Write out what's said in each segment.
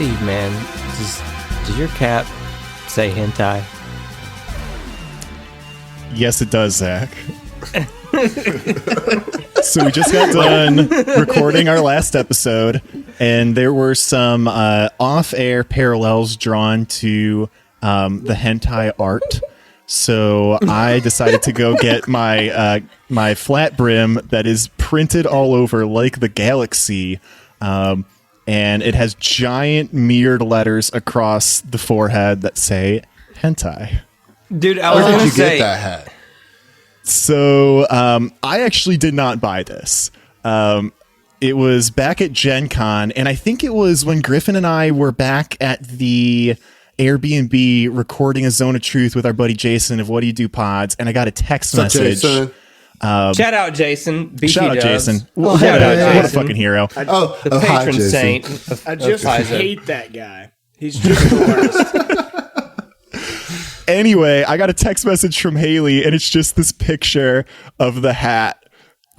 Steve, man, does your cat say hentai? Yes, it does, Zach. So we just got done recording our last episode, and there were some off-air parallels drawn to the hentai art. So I decided to go get my my flat brim that is printed all over like the galaxy, and it has giant mirrored letters across the forehead that say hentai. Dude, I was Where going did to you say... get that hat? So I actually did not buy this. It was back at Gen Con, and I think it was when Griffin and I were back at the Airbnb recording a Zone of Truth with our buddy Jason of What Do You Do Pods, and I got a text message. Jason? Shout out, Jason. BT Shout out, Dubs. Jason. Well, What shout out, a Jason. fucking hero. The hi, patron Jason. saint. I just Pfizer. hate that guy. He's just the worst. Anyway, I got a text message from Haley, and it's just this picture of the hat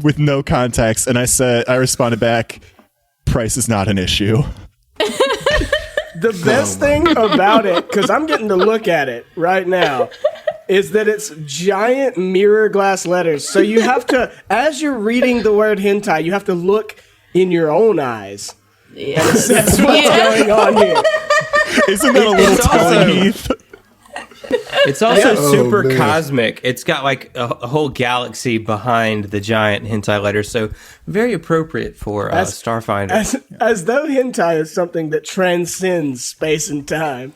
with no context, and I responded back, price is not an issue. The best thing about it, because I'm getting to look at it right now, is that it's giant mirror glass letters. So you have to, as you're reading the word hentai, you have to look in your own eyes. Yes. That's what's going on here. Isn't that a little telling, Heath? It's also super man. cosmic. It's got like a whole galaxy behind the giant hentai letters, so very appropriate for Starfinder. As though hentai is something that transcends space and time.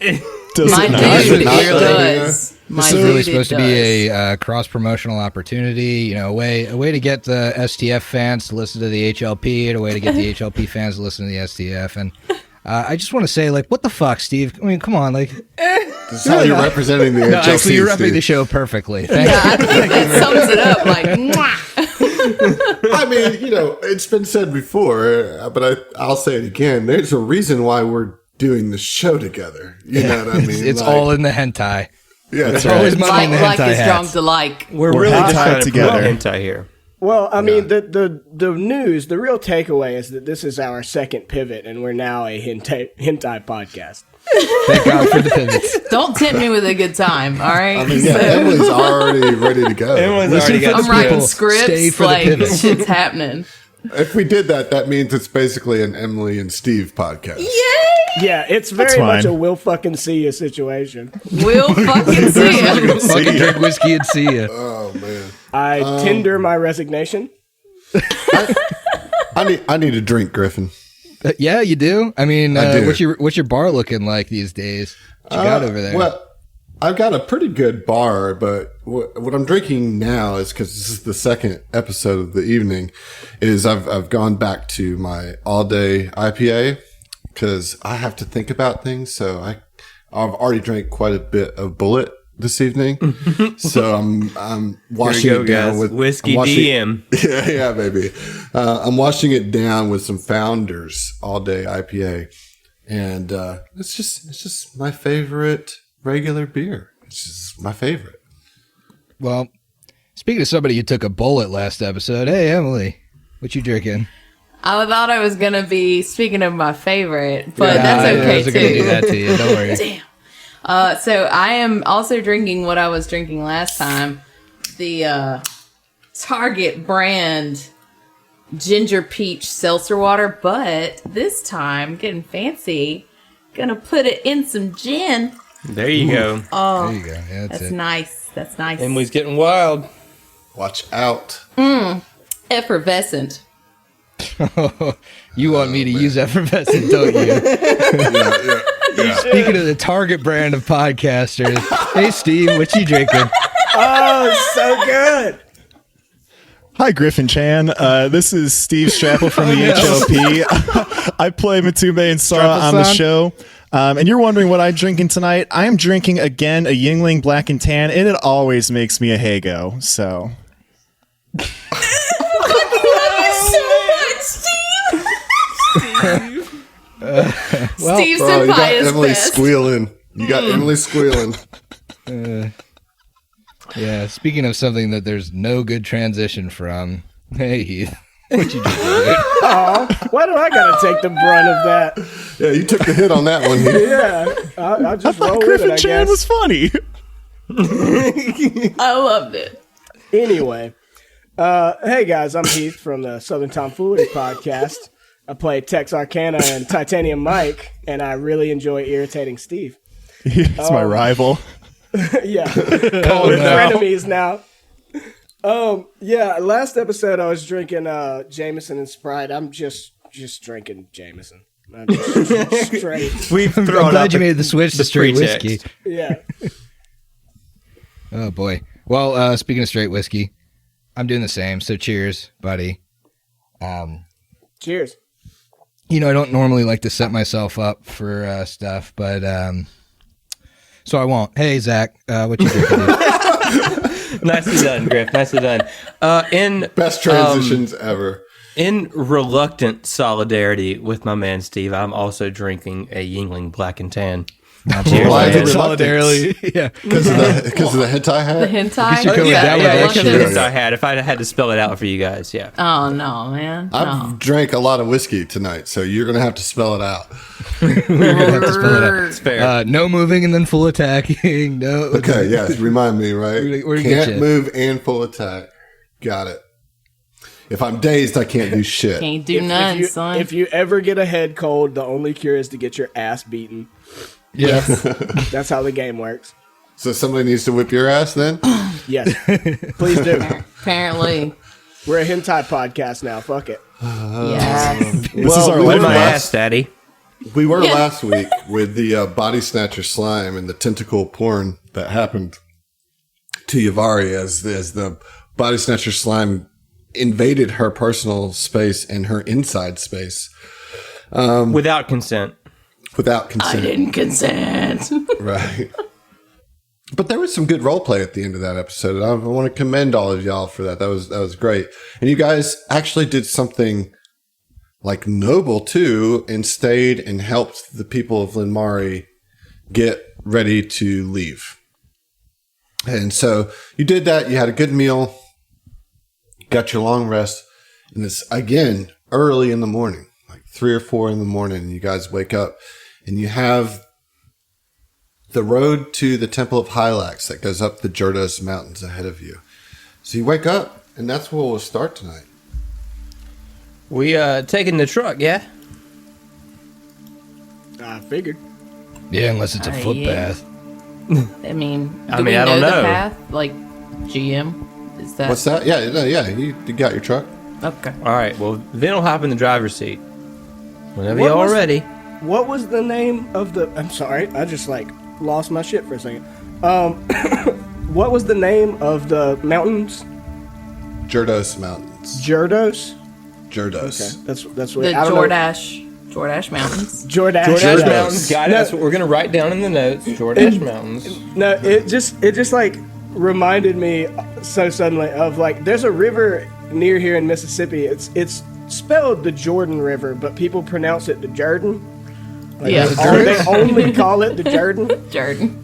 Does My it not? dude, not it though, does. My This is really dude, supposed it to be does. a cross-promotional opportunity, a way to get the STF fans to listen to the HLP, and a way to get the HLP fans to listen to the STF. And I just want to say, what the fuck, Steve? I mean, come on, This is how you're representing the no, HLP, actually, you're repping Steve. the show perfectly. Thank Yeah, I think that sums it up. Like, mwah. I mean, it's been said before, but I'll say it again. There's a reason why we're doing the show together. You know what I mean? It's all in the hentai. Yeah, that's There's always right. money in the Like hentai is drunk hats. to like. We're We're really hentai just trying to together. promote hentai here. Well, I mean, the news, the real takeaway is that this is our second pivot, and we're now a hentai podcast. Thank God for the pivots. Don't tempt me with a good time, all right? I mean, yeah, Emily's already ready to go. Everyone's Listen already for got the I'm writing people. Stay scripts, for the like, pivot. shit's happening. If we did that, that means it's basically an Emily and Steve podcast. Yeah, it's very fine. much a we'll fucking see you situation. We'll fucking see it. Fucking drink whiskey and see you. Oh man, I tender my resignation. I need a drink, Griffin. Yeah, you do. I mean, I do. what's your bar looking like these days? What you got over there? Well, I've got a pretty good bar, but what I'm drinking now is because this is the second episode of the evening. Is I've gone back to my all day IPA because I have to think about things. So I've already drank quite a bit of Bullet this evening. So I'm washing Here we it go, down guys. with Whiskey I'm washing- DM. Yeah, baby. I'm washing it down with some Founders all day IPA, and it's just my favorite regular beer. It's just my favorite. Well, speaking of somebody who took a bullet last episode, hey Emily, what you drinking? I thought I was going to be speaking of my favorite, but Yeah, that's I okay, wasn't gonna do too. that to you. Don't worry. Damn. So I am also drinking what I was drinking last time, the Target brand ginger peach seltzer water, but this time, getting fancy, gonna put it in some gin. There you go. Oh, There you go. Yeah, that's that's it. nice. That's nice. Emily's getting wild. Watch out. Effervescent. You want me to use effervescent, don't you? Yeah. Speaking of the Target brand of podcasters, hey Steve, what you drinking? Oh, so good. Hi, Griffin Chan. This is Steve Strapple from the HLP. I play Matume and Sara on the Strapple-san. show. And you're wondering what I'm drinking tonight. I am drinking, again, a Yingling Black and Tan, and it always makes me a Hago. So, Steve Oh, you got Senpai is Emily best. squealing. You got Emily squealing. Yeah, speaking of something that there's no good transition from, hey Heath, what you drinking, dude? Why do I gotta take the brunt of that? Yeah, you took the hit on that one. Yeah, I'll just roll with it, I Chan guess. was funny. I loved it. Anyway, hey guys, I'm Heath from the Southern Tomfoolery podcast. I play Tex Arcana and Titanium Mike, and I really enjoy irritating Steve. It's my rival. Yeah, we're frenemies now. Yeah, last episode I was drinking Jameson and Sprite. I'm just drinking Jameson. I'm just straight. We've I'm thrown glad up you made the switch to straight pretext. whiskey. Yeah. Oh boy. Well, speaking of straight whiskey, I'm doing the same. So cheers, buddy. Cheers. I don't normally like to set myself up for stuff, but so I won't. Hey, Zach, what you drinking? Dude? Nicely done, Griff. Nicely done. Best transitions ever. In reluctant solidarity with my man Steve, I'm also drinking a Yingling Black and Tan. Cheers, Why is man. it Solidarily. Yeah. Because of the hentai The hat? hentai. should go with that one, Yeah, actually. because I had. If I had to spell it out for you guys, yeah. Oh no, man. I've drank a lot of whiskey tonight, so you're going to have to spell it out. We're gonna have to spell it out. It's fair. No moving and then full attacking. No. Okay, yes, remind me, right? We're gonna get Can't you. move and full attack. Got it. If I'm dazed, I can't do shit. Can't do none, son. If you ever get a head cold, the only cure is to get your ass beaten. Yeah. That's how the game works. So somebody needs to whip your ass then? Yes. Please do. Apparently. We're a hentai podcast now. Fuck it. Yes. This is our we Where's were my last- ass, Daddy? We were Yeah. last week with the body snatcher slime and the tentacle porn that happened to Yavari as the body snatcher slime invaded her personal space and her inside space Without consent. without I consent. didn't consent. Right. But there was some good role play at the end of that episode. And I want to commend all of y'all for that. That was great. And you guys actually did something like noble too, and stayed and helped the people of Linmari get ready to leave. And so you did that. You had a good meal, got your long rest, and it's again early in the morning, like 3 or 4 in the morning. And you guys wake up and you have the road to the Temple of Hylax that goes up the Jordos Mountains ahead of you. So you wake up, and that's where we'll start tonight. We taking the truck, yeah? I figured. Yeah, unless it's a Yeah. footpath. I mean, I do mean, we I know don't the know. path? Like, GM? Is that... What's that? Yeah, you got your truck. Okay. All right. Well, Vin will hop in the driver's seat. Whenever What y'all was- are ready. What was the name of the... I'm sorry. I just, lost my shit for a second. What was the name of the mountains? Jordos Mountains. Jordos? Jordos. Okay. That's what... The I don't know. Jordash Mountains. Jordash. Jordash Jordash. Mountains. Got it. No. That's what we're going to write down in the notes. Jordash Mountains. No, it just reminded me so suddenly of there's a river near here in Mississippi. It's spelled the Jordan River, but people pronounce it the Jordan. Yeah. They only call it the Jordan. Jordan.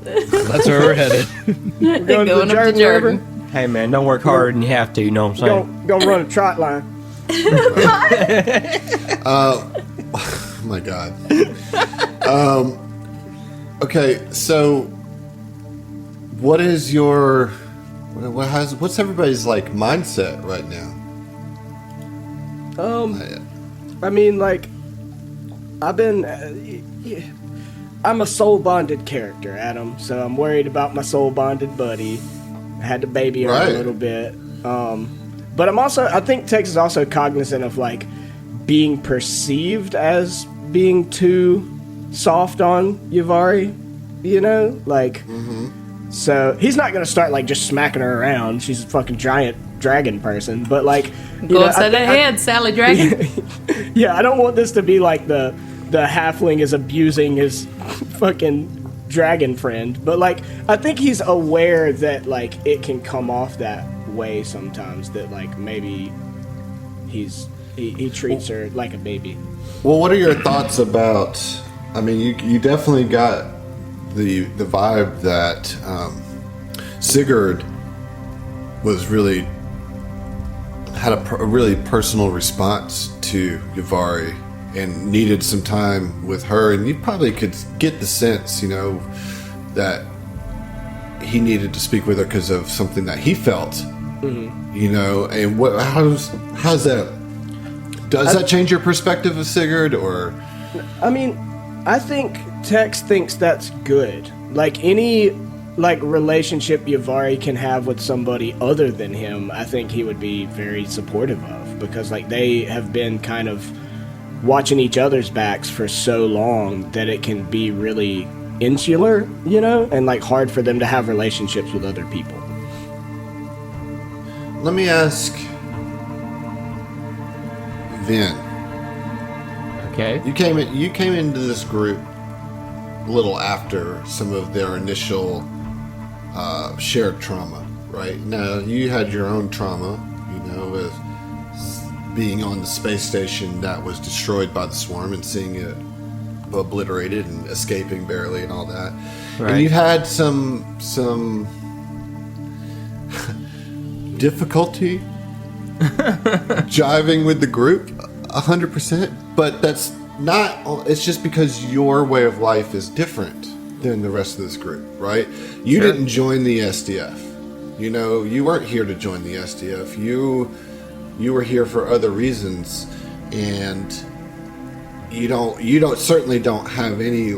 That's where we're headed. We're going to the Going up to Jordan Jordan. River. Hey, man, don't work harder than you have to. You know what I'm saying? Gonna run a trot line. Oh my God. Okay, so what is your what's everybody's mindset right now? I mean, I've been. I'm a soul bonded character, Adam. So I'm worried about my soul bonded buddy. I had to baby her Right. a little bit. But I think Tex is also cognizant of being perceived as being too soft on Yavari. So he's not gonna start just smacking her around. She's a fucking giant dragon person. But Go upside the head, Sally Dragon. yeah, I don't want this to be the halfling is abusing his fucking dragon friend. But I think he's aware that it can come off that way sometimes. That maybe he treats her like a baby. Well, what are your thoughts about? I mean, you definitely got the vibe that Sigurd was really had a really personal response to Yavari and needed some time with her, and you probably could get the sense, that he needed to speak with her because of something that he felt, and how's that? Does that change your perspective of Sigurd, or? I mean, I think Tex thinks that's good. Like any relationship Yavari can have with somebody other than him, I think he would be very supportive of, because they have been kind of watching each other's backs for so long that it can be really insular, and hard for them to have relationships with other people. Let me ask Vin. Okay. You came into this group a little after some of their initial shared trauma, right? Now, you had your own trauma, with being on the space station that was destroyed by the swarm and seeing it obliterated and escaping barely and all that. Right. And you've had some difficulty jiving with the group 100%, but that's not, it's just because your way of life is different than the rest of this group, right? You didn't join the STF. You weren't here to join the STF. You were here for other reasons, and you certainly don't have any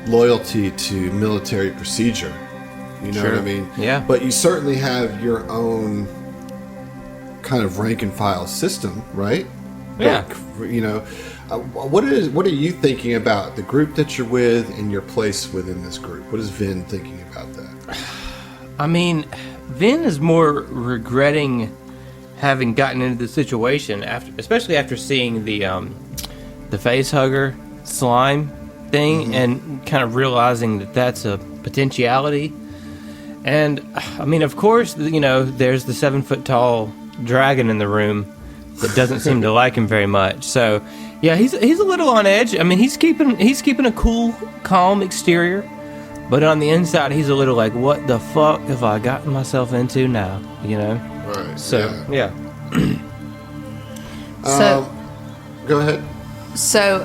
loyalty to military procedure. You know what I mean? Yeah. But you certainly have your own kind of rank and file system, right? Yeah. What are you thinking about the group that you're with and your place within this group? What is Vin thinking about that? I mean, Vin is more regretting having gotten into the situation especially after seeing the face hugger slime thing, and kind of realizing that that's a potentiality. And I mean, of course, there's the 7-foot-tall dragon in the room that doesn't seem to like him very much. So, yeah, he's a little on edge. I mean, he's keeping a cool, calm exterior, but on the inside, he's a little like, what the fuck have I gotten myself into now? Right. So, yeah. Go ahead. So,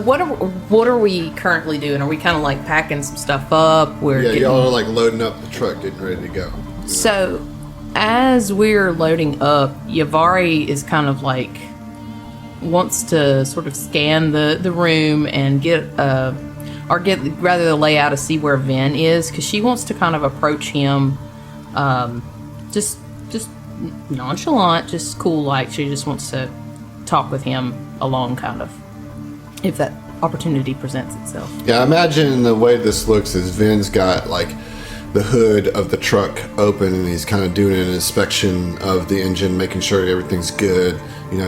what are we currently doing? Are we kind of packing some stuff up? Y'all are loading up the truck, getting ready to go. So, as we're loading up, Yavari is kind of wants to sort of scan the room and get rather the layout to see where Vin is, because she wants to kind of approach him, just nonchalant, just cool. She just wants to talk with him along, kind of, if that opportunity presents itself. Yeah, I imagine the way this looks is Vin's got the hood of the truck open, and he's kind of doing an inspection of the engine, making sure everything's good,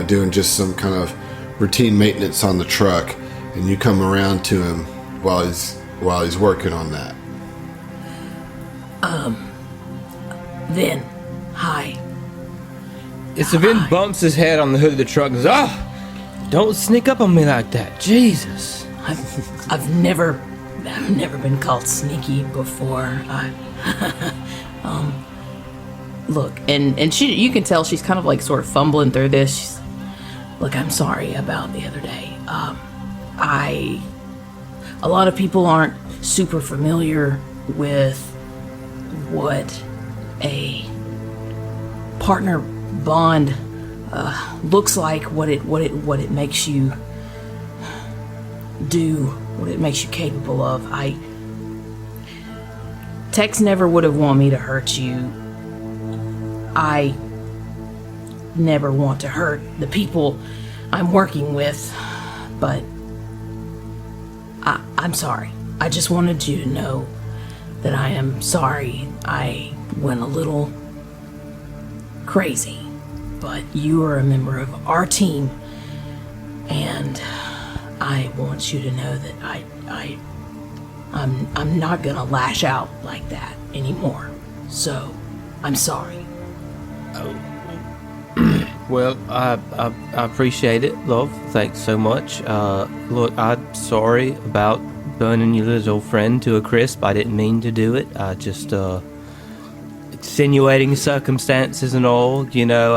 doing just some kind of routine maintenance on the truck, and you come around to him while he's working on that. Vin, hi. It's Vin bumps his head on the hood of the truck and says, don't sneak up on me like that. Jesus. I've never been called sneaky before. Look, and you can tell she's kind of sort of fumbling through this. Look, I'm sorry about the other day. A lot of people aren't super familiar with what a partner bond looks like, what it makes you do, what it makes you capable of. Tex never would have wanted me to hurt you. I never want to hurt the people I'm working with, but I'm sorry. I just wanted you to know that I am sorry. I went a little crazy, but you are a member of our team, and I want you to know that I'm not gonna lash out like that anymore. So, I'm sorry. Well, I appreciate it, love. Thanks so much. Look, I'm sorry about burning your little friend to a crisp. I didn't mean to do it. I just, extenuating circumstances and all. You know,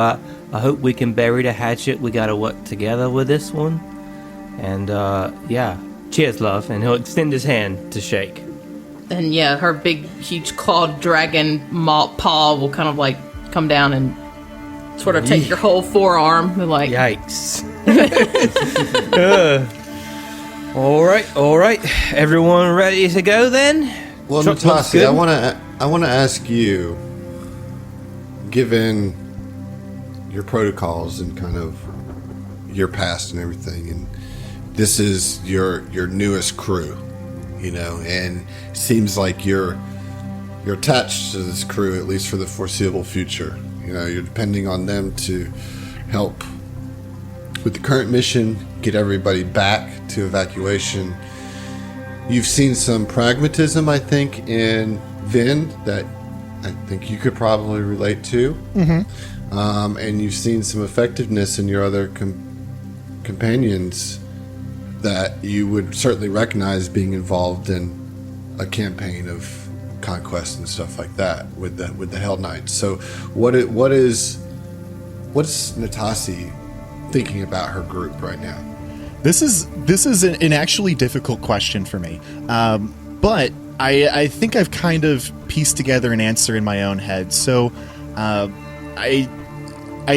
I hope we can bury the hatchet. We got to work together with this one. And yeah, cheers, love. And he'll extend his hand to shake. And yeah, her big, huge clawed dragon paw will kind of like come down and sort of take your whole forearm and like. Yikes. All right. Everyone ready to go then? Well, Looks Natasi, good. I want to ask you, given your protocols and kind of your past and everything, and this is your newest crew, you know, and it seems like you're attached to this crew, at least for the foreseeable future. You know, you're depending on them to help with the current mission, get everybody back to evacuation. You've seen some pragmatism, I think, in Vin that I think you could probably relate to. Mm-hmm. And you've seen some effectiveness in your other companions that you would certainly recognize being involved in a campaign of conquest and stuff like that with the Hell Knights. So what's Natasi thinking about her group right now? This is an actually difficult question for me, but I think I've kind of pieced together an answer in my own head. So I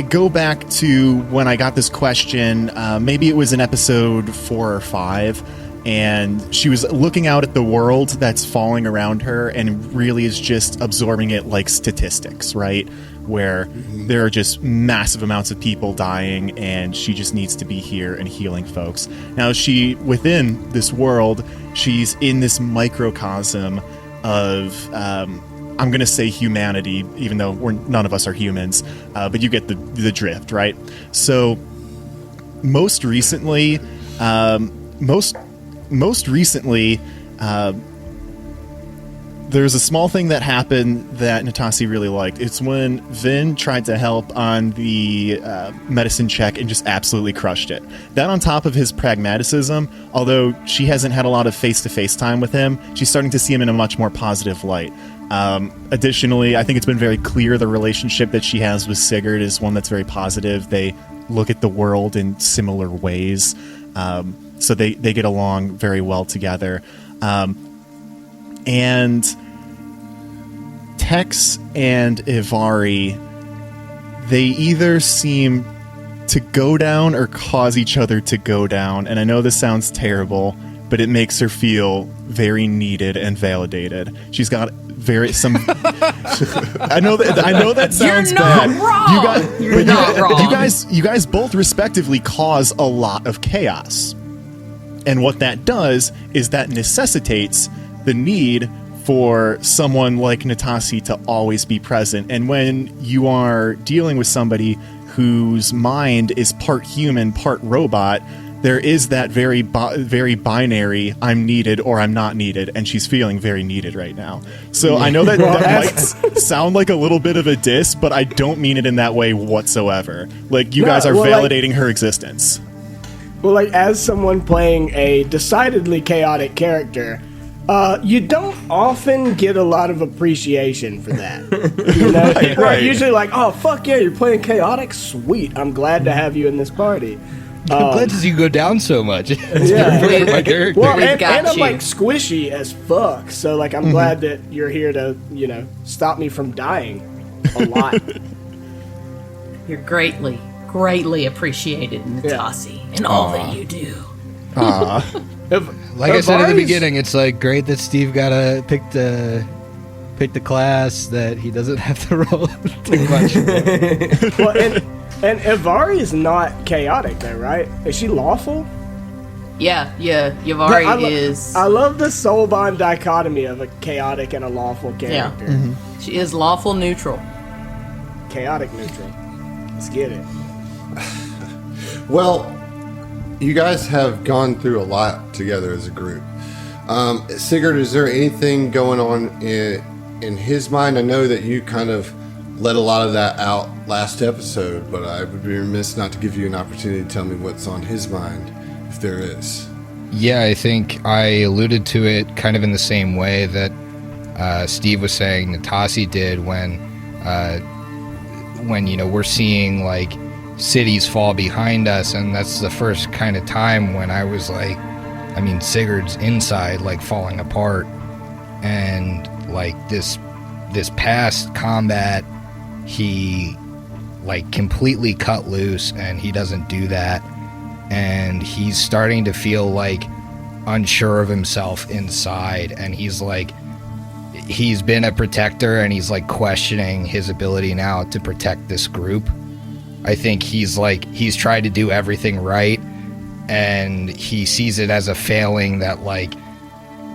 go back to when I got this question. Maybe it was in episode 4 or 5, and she was looking out at the world that's falling around her and really is just absorbing it like statistics, right? Where there are just massive amounts of people dying, and she just needs to be here and healing folks. Now, within this world, she's in this microcosm of, I'm going to say humanity, even though none of us are humans, but you get the drift, right? So, most recently, there's a small thing that happened that Natasi really liked. It's when Vin tried to help on the medicine check and just absolutely crushed it. That on top of his pragmaticism, although she hasn't had a lot of face-to-face time with him, she's starting to see him in a much more positive light. Additionally, I think it's been very clear the relationship that she has with Sigurd is one that's very positive. They look at the world in similar ways, so they get along very well together. And Tex and Ivari, they either seem to go down or cause each other to go down. And I know this sounds terrible, but it makes her feel very needed and validated. She's got I know that sounds You're not bad. wrong. You're not wrong. You guys both respectively cause a lot of chaos. And what that does is that necessitates the need for someone like Natasi to always be present. And when you are dealing with somebody whose mind is part human, part robot, there is that very binary, I'm needed or I'm not needed, and she's feeling very needed right now. So I know that might sound like a little bit of a diss, but I don't mean it in that way whatsoever. Like, you guys are validating her existence. Well, like, as someone playing a decidedly chaotic character, you don't often get a lot of appreciation for that. You know? Right. Usually like, oh, fuck yeah, you're playing chaotic? Sweet. I'm glad to have you in this party. I'm glad to see you go down so much. Yeah. My character. Well, We've and got I'm you. like squishy as fuck, so like I'm glad that you're here to, stop me from dying a lot. You're greatly appreciated, Natasi, in all that you do. Like I said at the Ivari's- beginning, it's like great that Steve got to pick the class that he doesn't have to roll too much. Well, and Ivari is not chaotic though, right? Is she lawful? Yeah, Yavari is. I love the soul bond dichotomy of a chaotic and a lawful character. She is lawful neutral. Chaotic neutral. Let's get it. Well, you guys have gone through a lot together as a group. Sigurd, is there anything going on in his mind? I know that you kind of let a lot of that out last episode, but I would be remiss not to give you an opportunity to tell me what's on his mind, if there is. Yeah, I think I alluded to it kind of in the same way that Steve was saying Natasi did when when, you know, we're seeing like cities fall behind us, and that's the first kind of time when I was like, I mean, Sigurd's inside like falling apart, and like this past combat, he like completely cut loose, and he doesn't do that, and he's starting to feel like unsure of himself inside, and he's like, he's been a protector, and he's like questioning his ability now to protect this group. I think he's tried to do everything right, and he sees it as a failing that like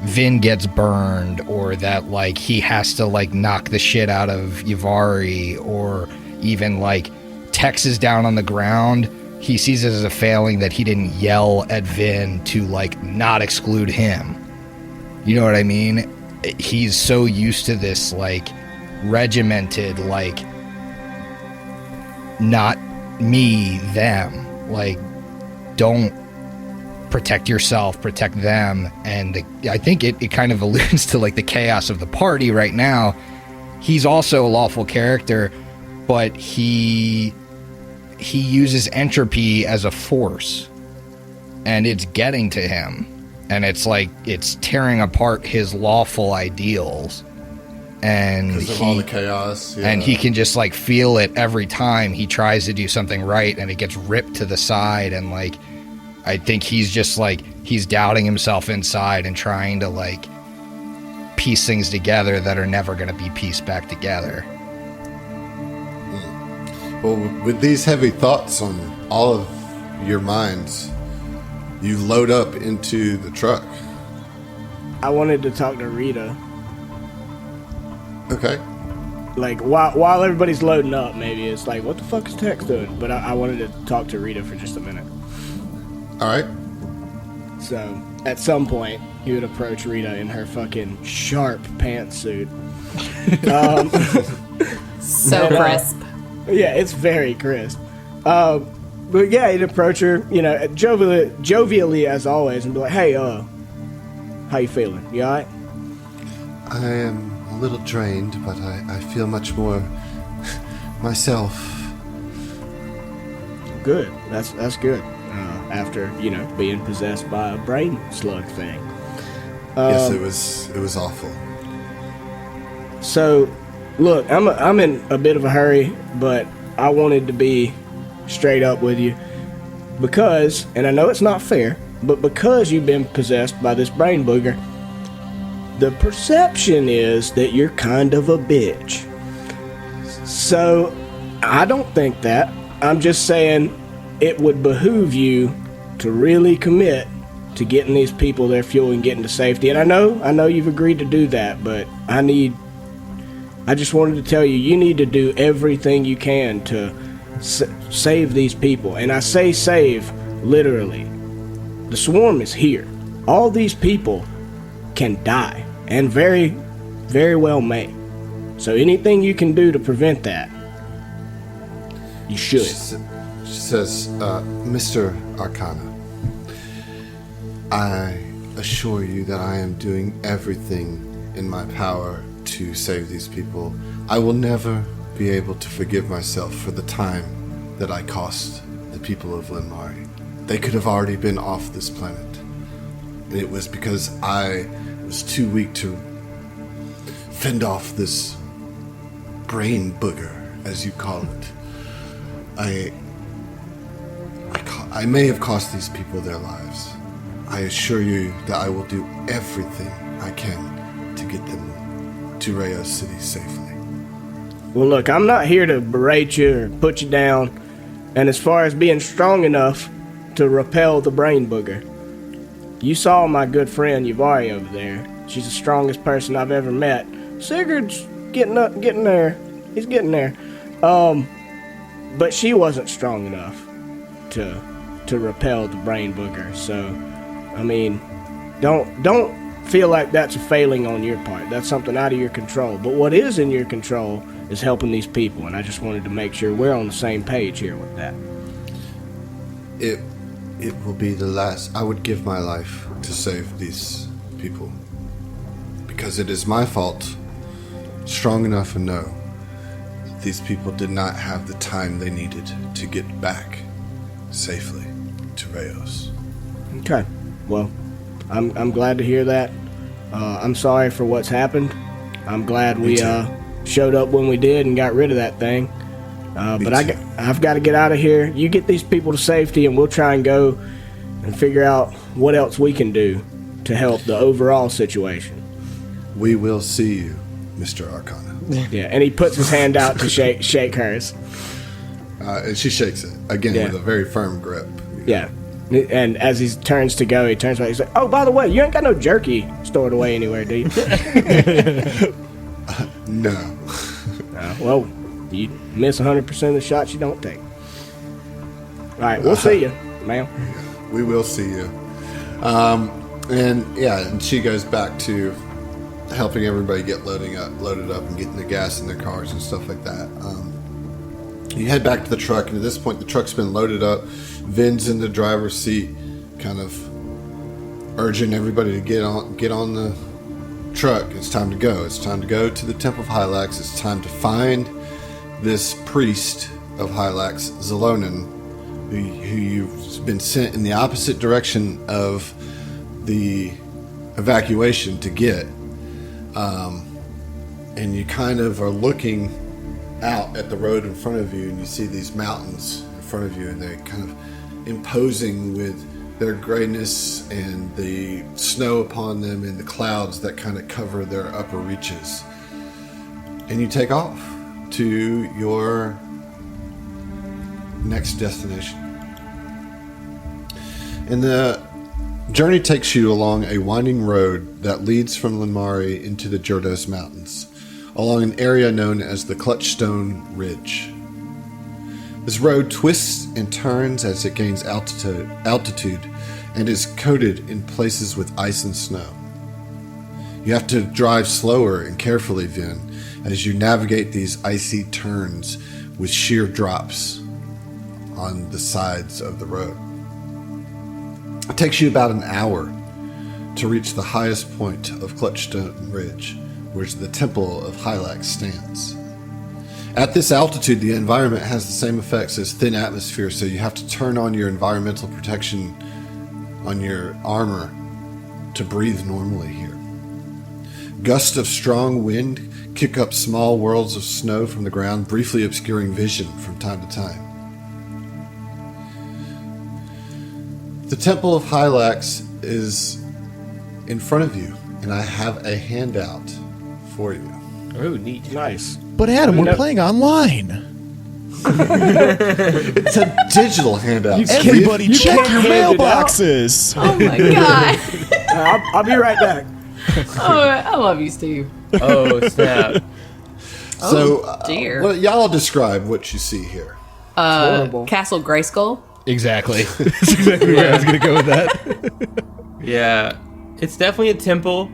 Vin gets burned, or that like he has to like knock the shit out of Yavari, or even like Tex is down on the ground. He sees it as a failing that he didn't yell at Vin to like not exclude him. You know what I mean? He's so used to this like regimented, like not me, them, like don't protect yourself, protect them. And I think it kind of alludes to like the chaos of the party right now. He's also a lawful character, but he uses entropy as a force, and it's getting to him, and it's like it's tearing apart his lawful ideals, and because of all the chaos, yeah. And he can just like feel it every time he tries to do something right, and it gets ripped to the side. And like I think he's just like he's doubting himself inside and trying to like piece things together that are never going to be pieced back together. Well, with these heavy thoughts on all of your minds, you load up into the truck. I wanted to talk to Rita. Okay. Like, while everybody's loading up, maybe it's like, what the fuck is Tex doing? But I wanted to talk to Rita for just a minute. All right. So, at some point, he would approach Rita in her fucking sharp pantsuit. So crisp. Yeah, it's very crisp. But yeah, he'd approach her, you know, jovially as always, and be like, hey, how you feeling? You alright? I am a little drained, but I feel much more myself. Good. That's good. After, you know, being possessed by a brain slug thing. Yes, it was awful. So, look, I'm in a bit of a hurry, but I wanted to be straight up with you because, and I know it's not fair, but because you've been possessed by this brain booger, the perception is that you're kind of a bitch. So, I don't think that. I'm just saying it would behoove you to really commit to getting these people their fuel and getting to safety. And I know you've agreed to do that, but I just wanted to tell you, you need to do everything you can to save these people. And I say save, literally. The swarm is here. All these people can die, and very, very well may. So anything you can do to prevent that, you should. She says, Mr. Arcana, I assure you that I am doing everything in my power to save these people. I will never be able to forgive myself for the time that I cost the people of Linmari. They could have already been off this planet. It was because I was too weak to fend off this brain booger, as you call it. I may have cost these people their lives. I assure you that I will do everything I can to get them to Rayos City safely. Well, look, I'm not here to berate you or put you down. And as far as being strong enough to repel the brain booger, you saw my good friend Yavari over there. She's the strongest person I've ever met. Sigurd's getting there. He's getting there. But she wasn't strong enough to repel the brain booger. So, I mean, don't feel like that's a failing on your part. That's something out of your control. But what is in your control is helping these people, and I just wanted to make sure we're on the same page here with that. It will be the last. I would give my life to save these people, because it is my fault, strong enough to know these people did not have the time they needed to get back safely to Rayos. Okay. Well, I'm glad to hear that. I'm sorry for what's happened. I'm glad we showed up when we did and got rid of that thing. But I've got to get out of here. You get these people to safety, and we'll try and go and figure out what else we can do to help the overall situation. We will see you, Mr. Arcana. Yeah, and he puts his hand out to shake hers. And she shakes it, again, with a very firm grip. Yeah. And as he turns to go, he turns back. He's like, "Oh, by the way, you ain't got no jerky stored away anywhere, do you?" No. Well, you miss 100% of the shots you don't take. All right, we'll see you, ma'am. We will see you. And she goes back to helping everybody get loaded up and getting the gas in their cars and stuff like that. You head back to the truck, and at this point, the truck's been loaded up. Vin's in the driver's seat, kind of urging everybody to get on the truck. It's time to go. It's time to go to the Temple of Hylax. It's time to find this priest of Hylax, Zalonin, who you've been sent in the opposite direction of the evacuation to get. And you kind of are looking out at the road in front of you, and you see these mountains in front of you, and they're kind of imposing with their grayness and the snow upon them and the clouds that kind of cover their upper reaches. And you take off to your next destination. And the journey takes you along a winding road that leads from Linmari into the Jordos Mountains, along an area known as the Clutchstone Ridge. This road twists and turns as it gains altitude and is coated in places with ice and snow. You have to drive slower and carefully, Vin, as you navigate these icy turns with sheer drops on the sides of the road. It takes you about an hour to reach the highest point of Clutchstone Ridge, where the Temple of Hylax stands. At this altitude, the environment has the same effects as thin atmosphere, so you have to turn on your environmental protection on your armor to breathe normally here. Gusts of strong wind kick up small whirls of snow from the ground, briefly obscuring vision from time to time. The Temple of Hylax is in front of you, and I have a handout for you. Oh, neat. Nice. But Adam, we're playing online. It's a digital handout. Everybody you check can't your hand it out. mailboxes. Oh my god. I'll be right back. Oh, I love you, Steve. Oh, snap. So, dear. Well, y'all describe what you see here. Horrible. Castle Grayskull. Exactly. That's exactly where I was going to go with that. Yeah, it's definitely a temple.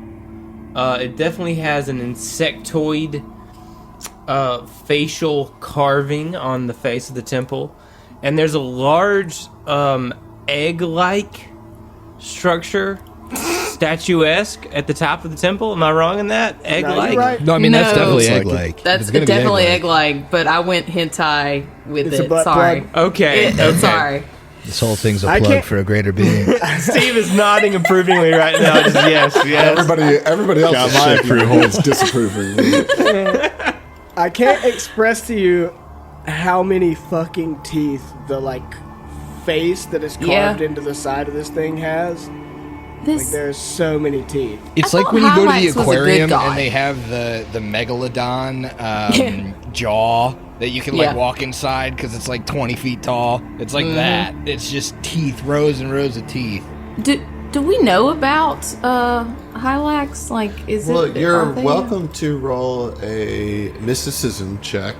It definitely has an insectoid facial carving on the face of the temple. And there's a large egg-like structure, statuesque, at the top of the temple. Am I wrong in that? Egg-like? you're right. No, I mean, that's No. definitely Looks like egg-like. That's It's gonna be definitely egg-like. egg-like, but I went hentai with It's a it. butt Sorry. plug. Okay, okay. Sorry. This whole thing's a I plug can't- for a greater being. Steve is nodding approvingly right now. Just yes, yes. Everybody else Got is my shaking approval. their heads disapprovingly. I can't express to you how many fucking teeth the face that is carved into the side of this thing has. This There's so many teeth. It's I like thought when you go to Hylax the was a good aquarium guy. and they have the megalodon jaw that you can Yeah. walk inside because it's 20 feet tall. It's like that. It's just teeth, rows and rows of teeth. do we know about Hylax? Is Well, it? you're are they- welcome to roll a mysticism check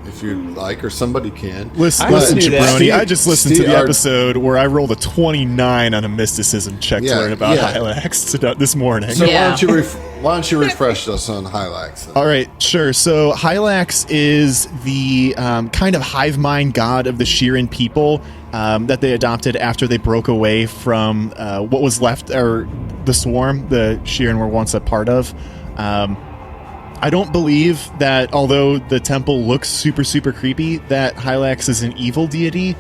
if you'd like, or somebody can. Listen, I would do that. Jabroni, I just listened to Steve, the our- episode where I rolled a 29 on a mysticism check Yeah, to learn about yeah. Hylax this morning. So Yeah. why don't you refresh us on Hylax? Then? All right, sure. So Hylax is the kind of hive mind god of the Shirin people that they adopted after they broke away from what was left, or the Swarm, the Shirin were once a part of. I don't believe that, although the temple looks super, super creepy, that Hylax is an evil deity.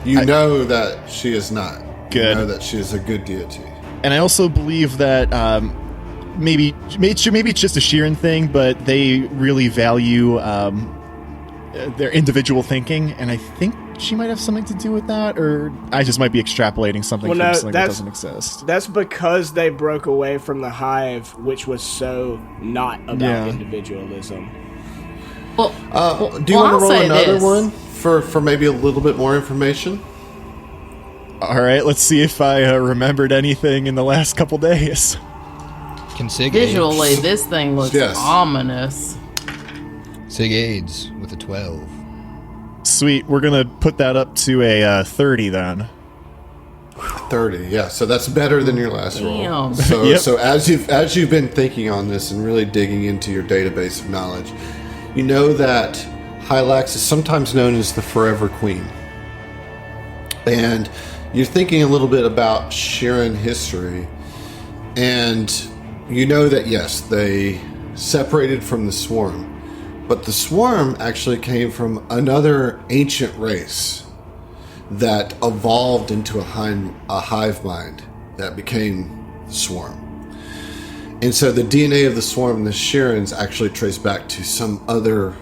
You know that she is not. Good. You know that she is a good deity. And I also believe that maybe it's just a Sheeran thing, but they really value their individual thinking, and I think she might have something to do with that, or I just might be extrapolating something from something that doesn't exist. That's because they broke away from the hive, which was so not about individualism. Well, Do you want to I'll roll say another this. one for maybe a little bit more information? All right, let's see if I remembered anything in the last couple days. Can Sig Visually, this thing looks Yes. ominous. Sig aids with a 12. Sweet, we're gonna put that up to a 30 then. 30, yeah. So that's better than your last roll. Damn. So, Yep. so as you've been thinking on this and really digging into your database of knowledge, you know that Hylax is sometimes known as the Forever Queen, and you're thinking a little bit about Sheeran history, and you know that yes, they separated from the Swarm, but the Swarm actually came from another ancient race that evolved into a hive mind that became the Swarm. And so the DNA of the Swarm and the Sheerans actually trace back to some other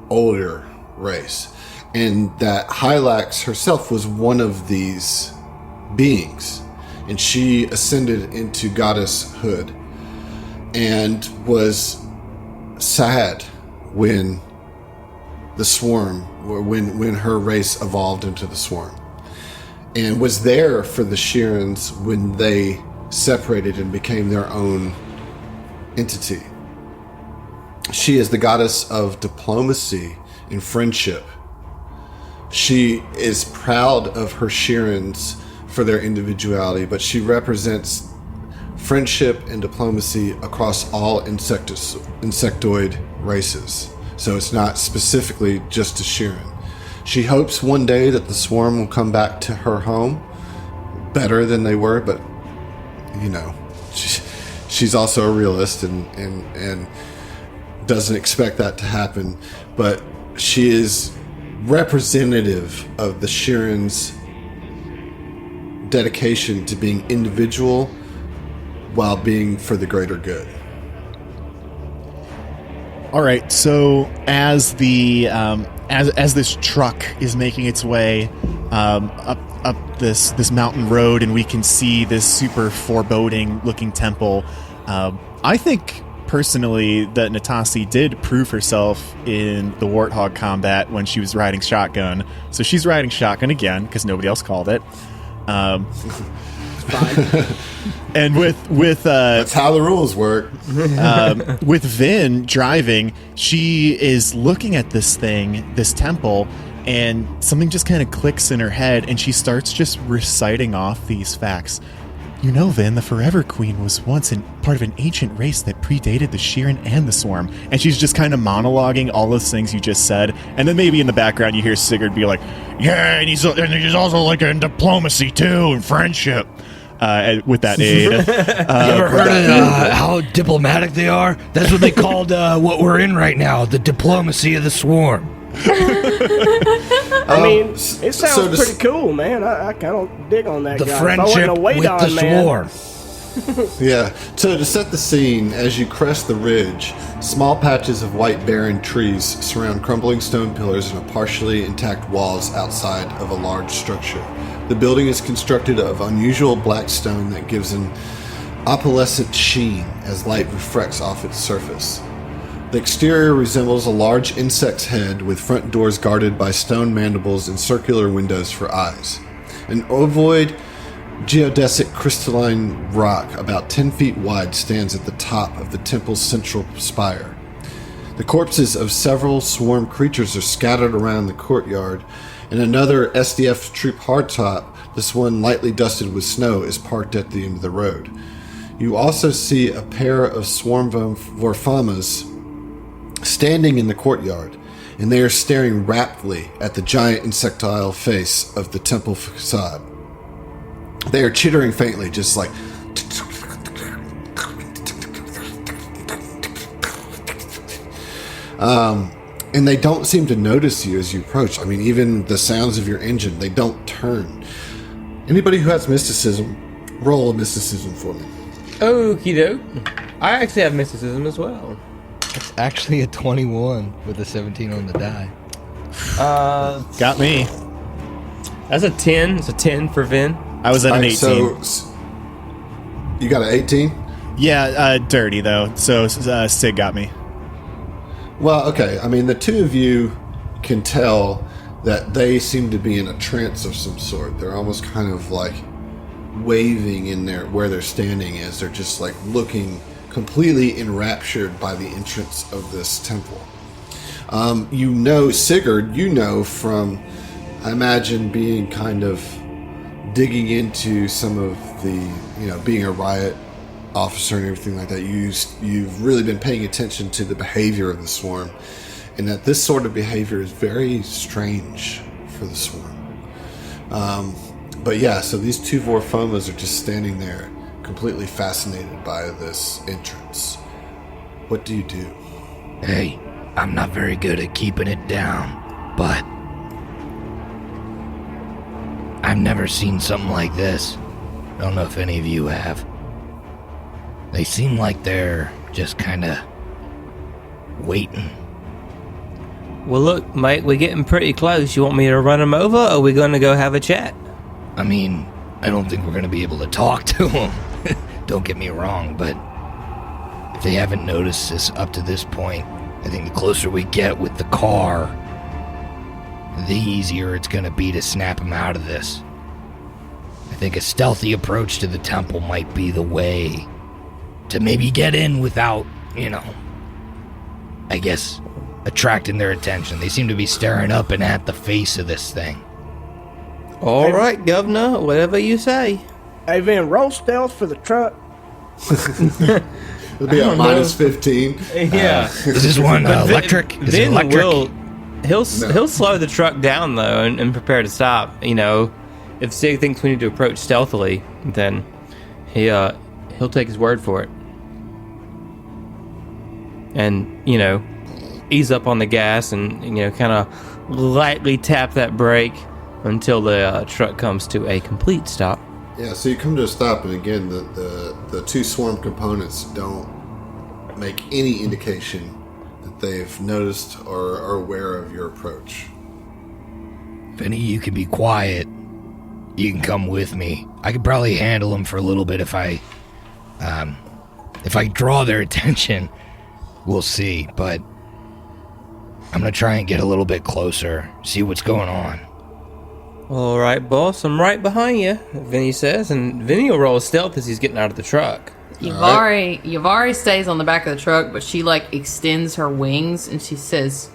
older race. And that Hylax herself was one of these beings. And she ascended into goddesshood and was sad when the Swarm, or when her race evolved into the Swarm. And was there for the Sheerans when they separated and became their own entity. She is the goddess of diplomacy and friendship. She is proud of her Sheerans for their individuality, but she represents friendship and diplomacy across all insectoid races. So it's not specifically just a Sheeran. She hopes one day that the Swarm will come back to her home better than they were, but you know, she's also a realist and doesn't expect that to happen. But she is representative of the Sheeran's dedication to being individual while being for the greater good. All right, so as the as this truck is making its way up this mountain road, and we can see this super foreboding looking temple, I think personally that Natasi did prove herself in the Warthog combat when she was riding shotgun. So she's riding shotgun again because nobody else called it. And with That's how the rules work. with Vin driving, she is looking at this temple, and something just kind of clicks in her head, and she starts just reciting off these facts. You know, Vin, the Forever Queen was once part of an ancient race that predated the Sheeran and the Swarm. And she's just kind of monologuing all those things you just said. And then maybe in the background you hear Sigurd be like, yeah, and he's also like in diplomacy too, and friendship. With that aid. You ever heard of how diplomatic they are? That's what they called what we're in right now, the diplomacy of the Swarm. I mean, it sounds pretty cool, man. I kind of dig on that The guy. friendship with the Swarm. Yeah. So to set the scene, as you crest the ridge, small patches of white barren trees surround crumbling stone pillars and partially intact walls outside of a large structure. The building is constructed of unusual black stone that gives an opalescent sheen as light reflects off its surface. The exterior resembles a large insect's head with front doors guarded by stone mandibles and circular windows for eyes. An ovoid geodesic crystalline rock about 10 feet wide stands at the top of the temple's central spire. The corpses of several swarm creatures are scattered around the courtyard, and another SDF troop hardtop, this one lightly dusted with snow, is parked at the end of the road. You also see a pair of swarm Vorfamas standing in the courtyard, and they are staring raptly at the giant insectile face of the temple facade. They are chittering faintly, just like... And they don't seem to notice you as you approach. I mean, even the sounds of your engine, they don't turn. Anybody who has mysticism, roll a mysticism for me. Okie doke. I actually have mysticism as well. It's actually a 21 with a 17 on the die. Got me. That's a 10. It's a 10 for Vin. I was at an 18. So, you got an 18? Yeah, dirty though. So Sig got me. Well, okay. I mean, the two of you can tell that they seem to be in a trance of some sort. They're almost kind of like waving in there where they're standing as they're just like looking completely enraptured by the entrance of this temple. You know, Sigurd, you know from, I imagine, being kind of digging into some of the, you know, being a riot officer and everything like that, you've really been paying attention to the behavior of the swarm, and that this sort of behavior is very strange for the swarm. But yeah, so these two Vorfomas are just standing there, completely fascinated by this entrance. What do you do? Hey, I'm not very good at keeping it down, but I've never seen something like this. I don't know if any of you have. They seem like they're just kind of waiting. Well, look, mate, we're getting pretty close. You want me to run them over, or are we going to go have a chat? I mean, I don't think we're going to be able to talk to them. Don't get me wrong, but if they haven't noticed this up to this point, I think the closer we get with the car, the easier it's going to be to snap them out of this. I think a stealthy approach to the temple might be the way to maybe get in without, you know, I guess, attracting their attention. They seem to be staring up and at the face of this thing. All right, Governor, whatever you say. Hey, Vin, roll stealth for the truck. It'll be a minus 15. Yeah. Is this one electric? Is it Vin electric? he'll slow the truck down, though, and prepare to stop. You know, if Sig thinks we need to approach stealthily, then he'll take his word for it. And, you know, ease up on the gas and, you know, kind of lightly tap that brake until the truck comes to a complete stop. Yeah, so you come to a stop, and again, the two swarm components don't make any indication that they've noticed or are aware of your approach. If any of you can be quiet, you can come with me. I could probably handle them for a little bit if I draw their attention. We'll see, but I'm gonna try and get a little bit closer, see what's going on. All right, boss, I'm right behind you, Vinny says, and Vinny will roll stealth as he's getting out of the truck. Yavari stays on the back of the truck, but she, like, extends her wings, and she says,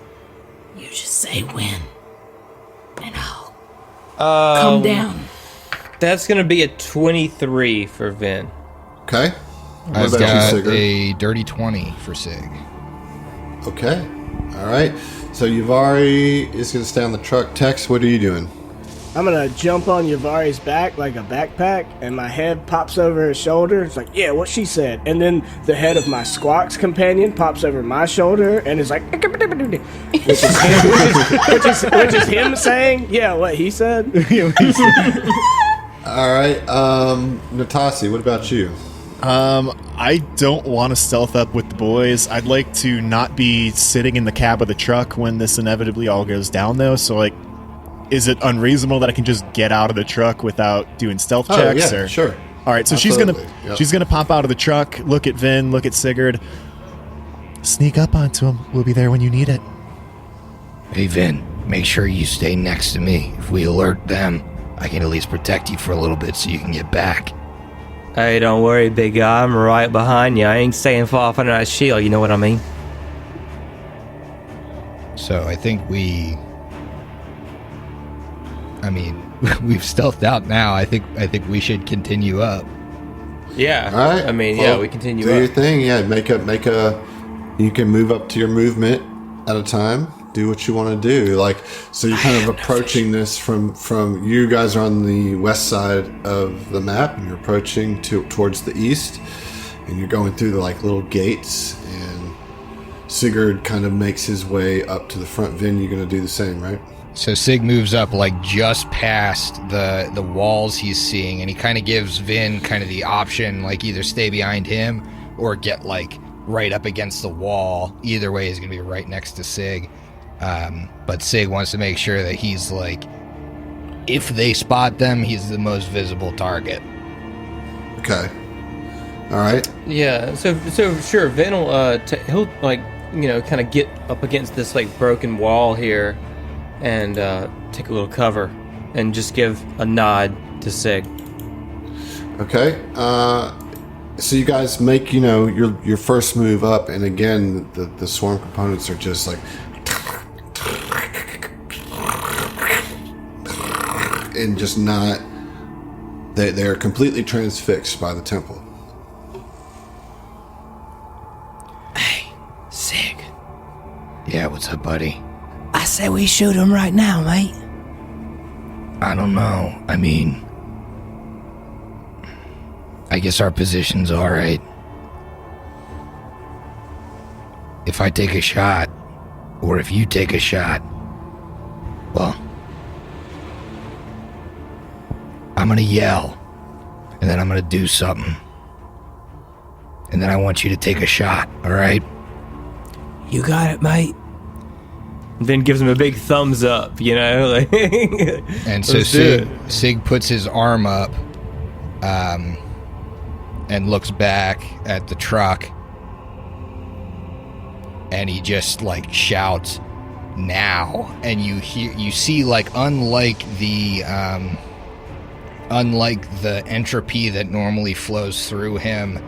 "You just say when, and I'll come down." That's going to be a 23 for Vin. Okay? I've about you, got Sigurd? a dirty 20 for Sig. Okay. All right. So Yavari is going to stay on the truck. Tex, what are you doing? I'm gonna jump on Yavari's back like a backpack, and my head pops over his shoulder. It's like, yeah, what she said. And then the head of my Squawks companion pops over my shoulder, and is like, which is him saying, yeah, what he said. All right. Natasi, what about you? I don't want to stealth up with the boys. I'd like to not be sitting in the cab of the truck when this inevitably all goes down, though. So, like, is it unreasonable that I can just get out of the truck without doing stealth checks? Yeah, sure. All right, so Absolutely. she's gonna pop out of the truck, look at Vin, look at Sigurd, sneak up onto him. We'll be there when you need it. Hey, Vin, make sure you stay next to me. If we alert them, I can at least protect you for a little bit so you can get back. Hey, don't worry, big guy. I'm right behind you. I ain't staying far off under that shield, you know what I mean? So I think we've stealthed out now. I think we should continue up. Yeah. All right. I mean, Well, we continue do up. your thing. Yeah, make a. You can move up to your movement at a time. Do what you want to do. Like, so you're kind of approaching this from you guys are on the west side of the map, and you're approaching towards the east, and you're going through the like little gates and Sigurd kind of makes his way up to the front. Vin, you're going to do the same, right? So Sig moves up like just past the walls he's seeing, and he kind of gives Vin kind of the option, like either stay behind him or get like right up against the wall. Either way, he's gonna be right next to Sig. But Sig wants to make sure that he's like, if they spot them, he's the most visible target. Okay. All right. Yeah. So sure, Vin will he'll like kind of get up against this like broken wall here, and take a little cover, and just give a nod to Sig. Okay. So you guys make your first move up, and again the swarm components are just like, and just not. They're completely transfixed by the temple. Hey, Sig. Yeah, what's up, buddy? I say we shoot him right now, mate. I don't know. I mean, I guess our position's all right. If I take a shot, or if you take a shot, well, I'm gonna yell, and then I'm gonna do something. And then I want you to take a shot, all right? You got it, mate. Then gives him a big thumbs up, like. And so Sig puts his arm up, and looks back at the truck, and he just like shouts, "Now!" And you see like unlike the entropy that normally flows through him,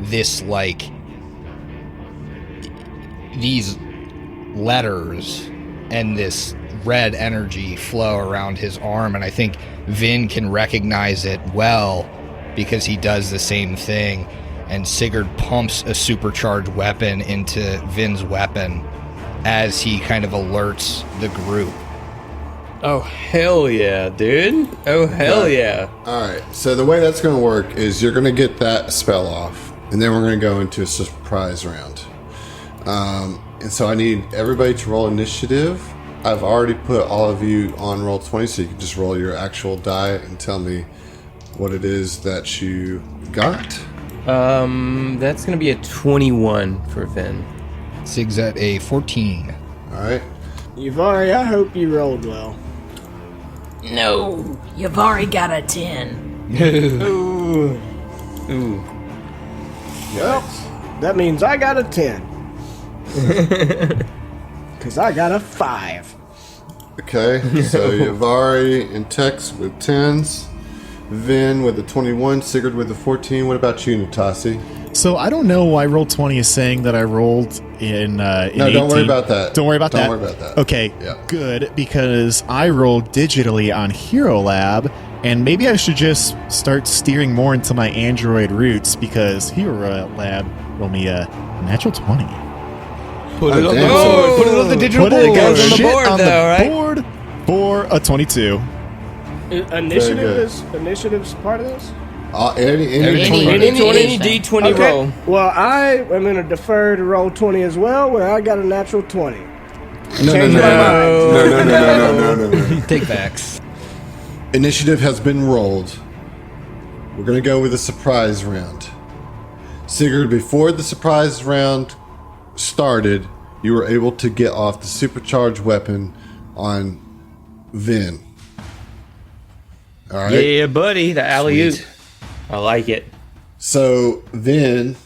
this like these letters and this red energy flow around his arm, and I think Vin can recognize it well because he does the same thing, and Sigurd pumps a supercharged weapon into Vin's weapon as he kind of alerts the group. Oh, hell yeah, dude. Oh, hell yeah. All right. So the way that's going to work is you're going to get that spell off, and then we're going to go into a surprise round. And so I need everybody to roll initiative. I've already put all of you on roll 20, so you can just roll your actual die and tell me what it is that you got. That's gonna be a 21 for Vin. Sig's at a 14. All right. Yuvari, I hope you rolled well. No, you've already got a 10. Ooh. Well, that means I got a 10. Because I got a 5. Okay. So Yavari and Tex with 10s. Vin with a 21. Sigurd with a 14. What about you, Natasi? So I don't know why Roll20 is saying that I rolled in No, 18. don't worry about that. Don't worry about that. Don't worry about that. Okay, Yeah. good, because I rolled digitally on Hero Lab, and maybe I should just start steering more into my Android roots, because Hero Lab rolled me a natural 20. Put it on the damn. board. Put it on the digital Put board. it Guys on the shit board, on though, the right? board for a 22. Initiative's part of this? Any Any- 20. Any D20 roll. Well, I am going to defer to roll 20 as well, where I got a natural 20. No. Change my mind. No. Take backs. Initiative has been rolled. We're going to go with a surprise round. Sigurd, before the surprise round started, you were able to get off the supercharged weapon on Vin. All right? Yeah, buddy. The alley-oop. Sweet. I like it. So, Vin,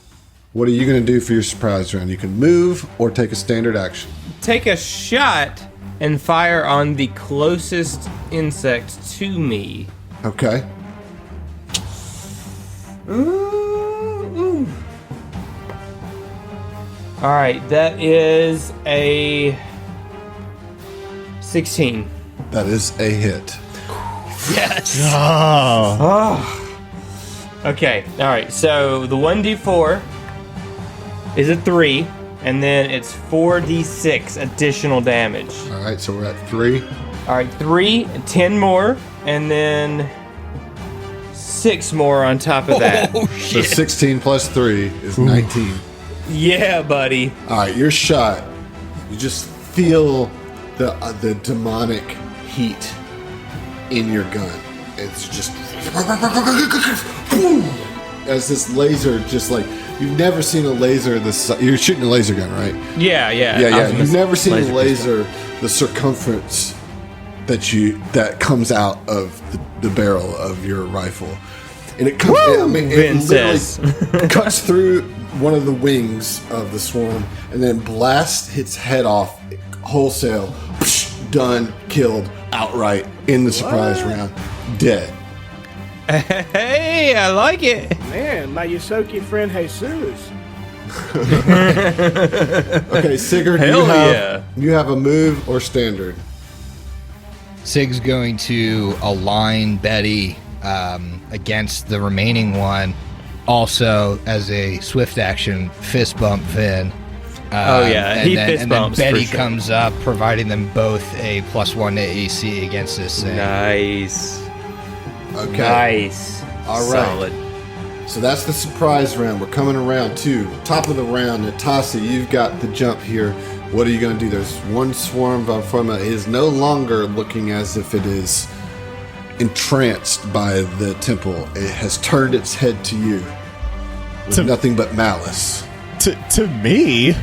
what are you going to do for your surprise round? You can move or take a standard action. Take a shot and fire on the closest insect to me. Okay. All right, that is a 16. That is a hit. Yes. Oh. Okay. All right. So the 1d4 is a 3, and then it's 4d6 additional damage. All right, so we're at 3. All right, 3, 10 more, and then 6 more on top of that. Oh, So shit. 16 plus 3 is 19. Yeah, buddy. All right, your shot. You just feel the demonic heat in your gun. It's just as this laser, just like you've never seen a laser. You're shooting a laser gun, right? Yeah. You've never seen a laser. The circumference that comes out of the barrel of your rifle, and it comes. It literally cuts through one of the wings of the swarm, and then blasts its head off wholesale. Done, killed outright in the surprise round, dead. Hey, I like it. Man, my Yosoki friend Jesus. Okay, Sigurd, you have a move or standard. Sig's going to align Betty against the remaining one. Also, as a swift action, fist bump Vin. Fist bumps. And then Betty for sure. comes up, providing them both a +1 to AC against this thing. Nice. Okay. Nice. All right. Solid. So that's the surprise round. We're coming around to top of the round. Natasa, you've got the jump here. What are you going to do? There's one swarm of Forma. It is no longer looking as if it is entranced by the temple. It has turned its head to you with nothing but malice. To me?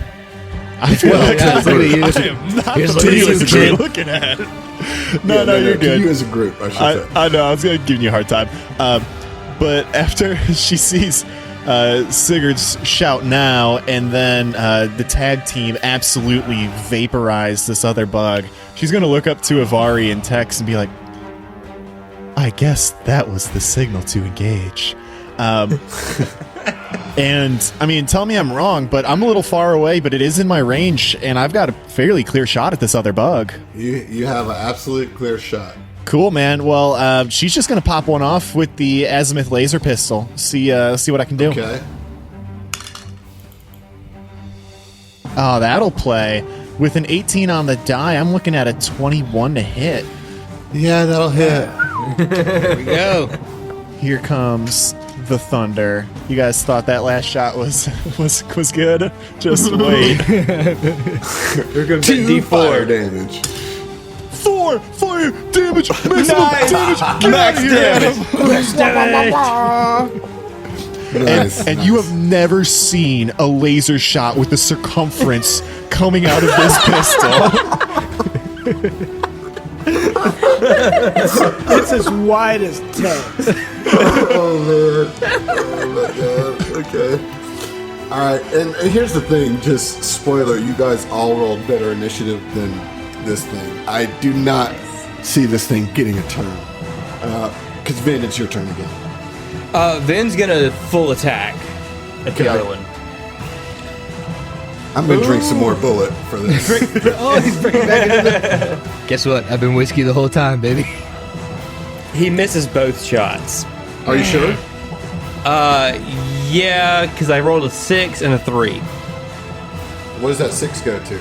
I feel like I am not the you as a group looking at. No, you're good. To you as a group, I should say. I know, I was going to give you a hard time. But after she sees Sigurd's shout now, and then the tag team absolutely vaporize this other bug, she's going to look up to Avari and text and be like, I guess that was the signal to engage. And, I mean, tell me I'm wrong, but I'm a little far away, but it is in my range, and I've got a fairly clear shot at this other bug. You have an absolute clear shot. Cool, man. Well, she's just going to pop one off with the azimuth laser pistol. See what I can do. Okay. Oh, that'll play. With an 18 on the die, I'm looking at a 21 to hit. Yeah, that'll hit. There we go. Here comes the thunder. You guys thought that last shot was good? Just wait. You're going to take fire damage. 4 fire damage. Maximum damage. Get Max out of here. Nice. And you have never seen a laser shot with the circumference coming out of this pistol. It's as wide as text. Oh my god. Okay. Alright, and here's the thing, just spoiler, you guys all rolled better initiative than this thing. I do not see this thing getting a turn. Because Vin, it's your turn again. Vin's gonna full attack at the other one. I'm gonna drink some more bullet for this. He's bringing back another. Guess what? I've been whiskey the whole time, baby. He misses both shots. Are you sure? Yeah, because I rolled a 6 and a 3. What does that 6 go to?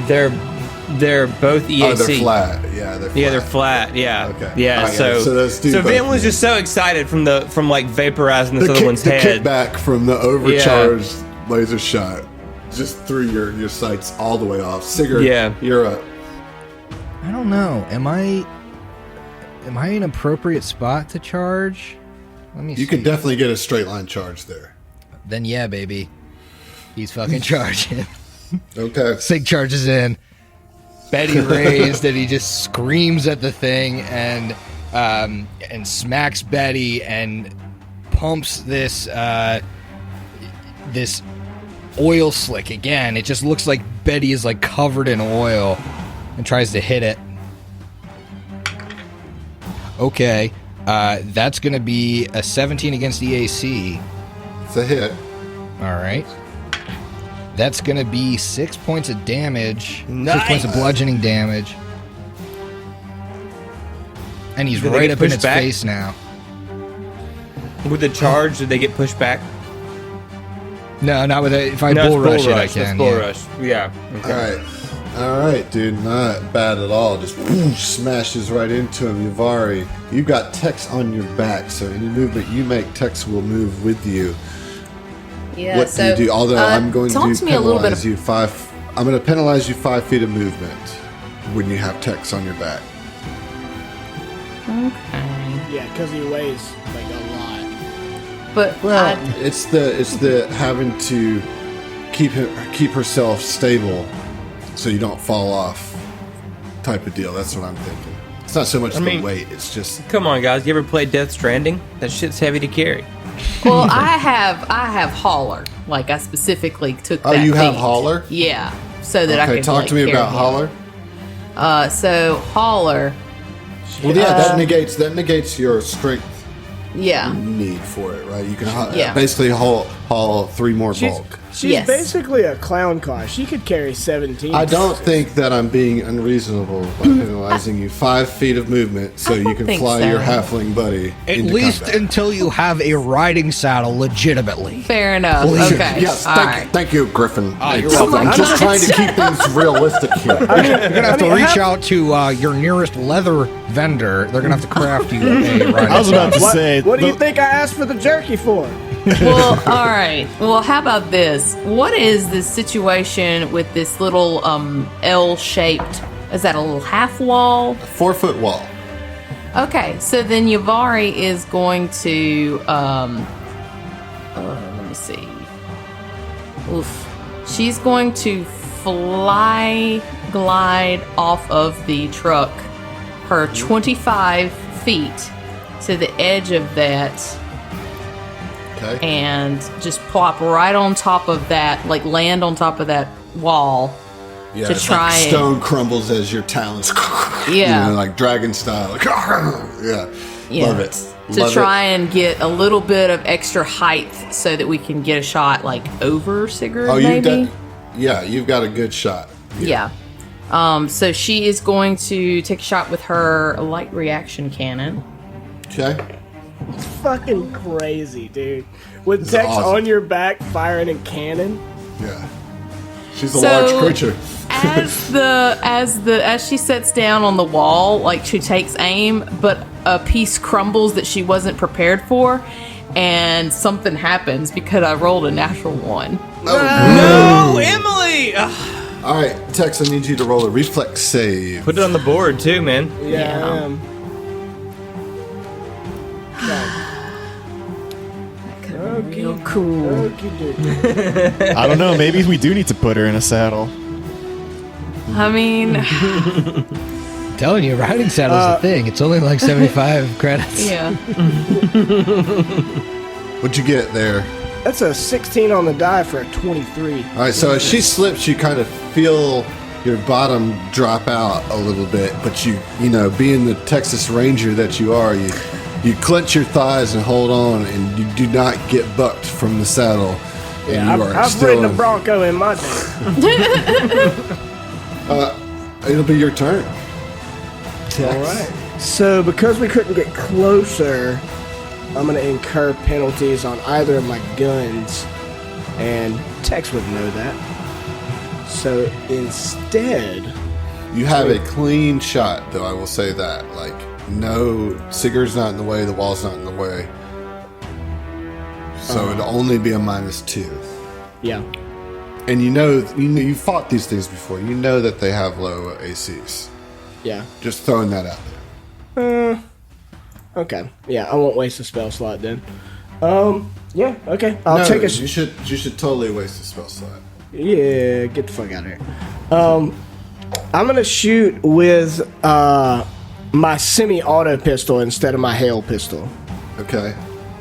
They're both EAC. Oh, they're flat. Yeah, they're flat. Yeah, they're flat. Yeah. Okay. Yeah. Okay, So let's do both Vin was then. just so excited from like vaporizing this other one's the head. kickback from the overcharged laser shot just threw your sights all the way off. Sigurd, you're up. I don't know. Am I an appropriate spot to charge? Let me see. You can definitely get a straight line charge there. Then yeah, baby. He's fucking charging. Okay. Sig charges in. Betty raised and he just screams at the thing and smacks Betty and pumps this this oil slick again. It just looks like Betty is like covered in oil and tries to hit it. Okay, that's going to be a 17 against EAC. It's a hit. All right. That's going to be 6 points of damage. Nice. 6 points of bludgeoning damage. And he's Do they right get up in pushed its back? face now. With the charge, did they get pushed back? No, not with it. If I No, bull it's rush it, I can. That's bull Yeah. rush. Yeah. Okay. All right, dude. Not bad at all. Just whoosh, smashes right into him. Yavari, you got Tex on your back, so any movement you make, Tex will move with you. Yeah, what so, do you do? Although I'm going talk to to me a little bit penalize you 5. I'm going to penalize you 5 feet of movement when you have text on your back. Okay. Yeah, because he weighs like a lot. But Well, it's the having to keep herself stable so you don't fall off type of deal. That's what I'm thinking. It's not so much the mean- weight. It's just Come on, guys. You ever played Death Stranding? That shit's heavy to carry. well, I have hauler. Like I specifically took. Oh, that you have feat. hauler? Yeah, so that I okay. could Talk like, to me carry about him. hauler. So hauler. Well, yeah, that negates your strength Yeah. need for it, right? You can Yeah. basically haul 3 more bulk. She's Yes. basically a clown car. She could carry 17. I don't think that I'm being unreasonable by penalizing you 5 feet of movement so you don't can think fly so. your halfling buddy At into least combat. until you have a riding saddle legitimately. Fair enough. Please. Okay. Yes, All right. thank you, Griffin. you're I'm welcome. just trying to keep things realistic here. You're gonna have to reach out to your nearest leather vendor. They're gonna have to craft you a riding I was about to saddle. say. What do you think I asked for the jerky for? Well, all right. Well, how about this? What is this situation with this little L-shaped? Is that a little half wall? 4-foot wall. Okay, so then Yavari is going to let me see. Oof. She's going to glide off of the truck her 25 feet to the edge of that Okay. and just plop right on top of that, like land on top of that wall. Yeah, to it's try like and- stone crumbles as your talons. Yeah. You know, like dragon style. Like, yeah. Yeah. Love it. To Love try it. and get a little bit of extra height so that we can get a shot like over Sigurd, Oh, maybe? you've got a good shot. Yeah. So she is going to take a shot with her light reaction cannon. Okay. Fucking crazy, dude. With This is Tex awesome. on your back firing a cannon. Yeah. She's a So- large creature. As she sets down on the wall, like she takes aim, but a piece crumbles that she wasn't prepared for, and something happens because I rolled a natural 1. No, Emily! Ugh. All right, Tex, I need you to roll a reflex save. Put it on the board, too, man. Yeah, I am. Real cool. I don't know. Maybe we do need to put her in a saddle. I mean, I'm telling you, riding saddle's a thing. It's only like 75 credits. yeah. What'd you get there? That's a 16 on the die for a 23. All right, so as she slips, you kind of feel your bottom drop out a little bit, but you know, being the Texas Ranger that you are, you clench your thighs and hold on, and you do not get bucked from the saddle. And Yeah, you are I've still ridden a in- Bronco in my day. It'll be your turn. All right. So because we couldn't get closer, I'm going to incur penalties on either of my guns, and Tex would know that. So instead, You have a clean shot, though. I will say that. Like, no, Sigurd's not in the way. The wall's not in the way. So it'll only be a -2. yeah. And you know you fought these things before. You know that they have low ACs. Yeah. Just throwing that out there. Okay. Yeah, I won't waste a spell slot then. Yeah, okay. I'll No, take a... You should totally waste a spell slot. Yeah, get the fuck out of here. I'm gonna shoot with my semi-auto pistol instead of my hail pistol, Okay.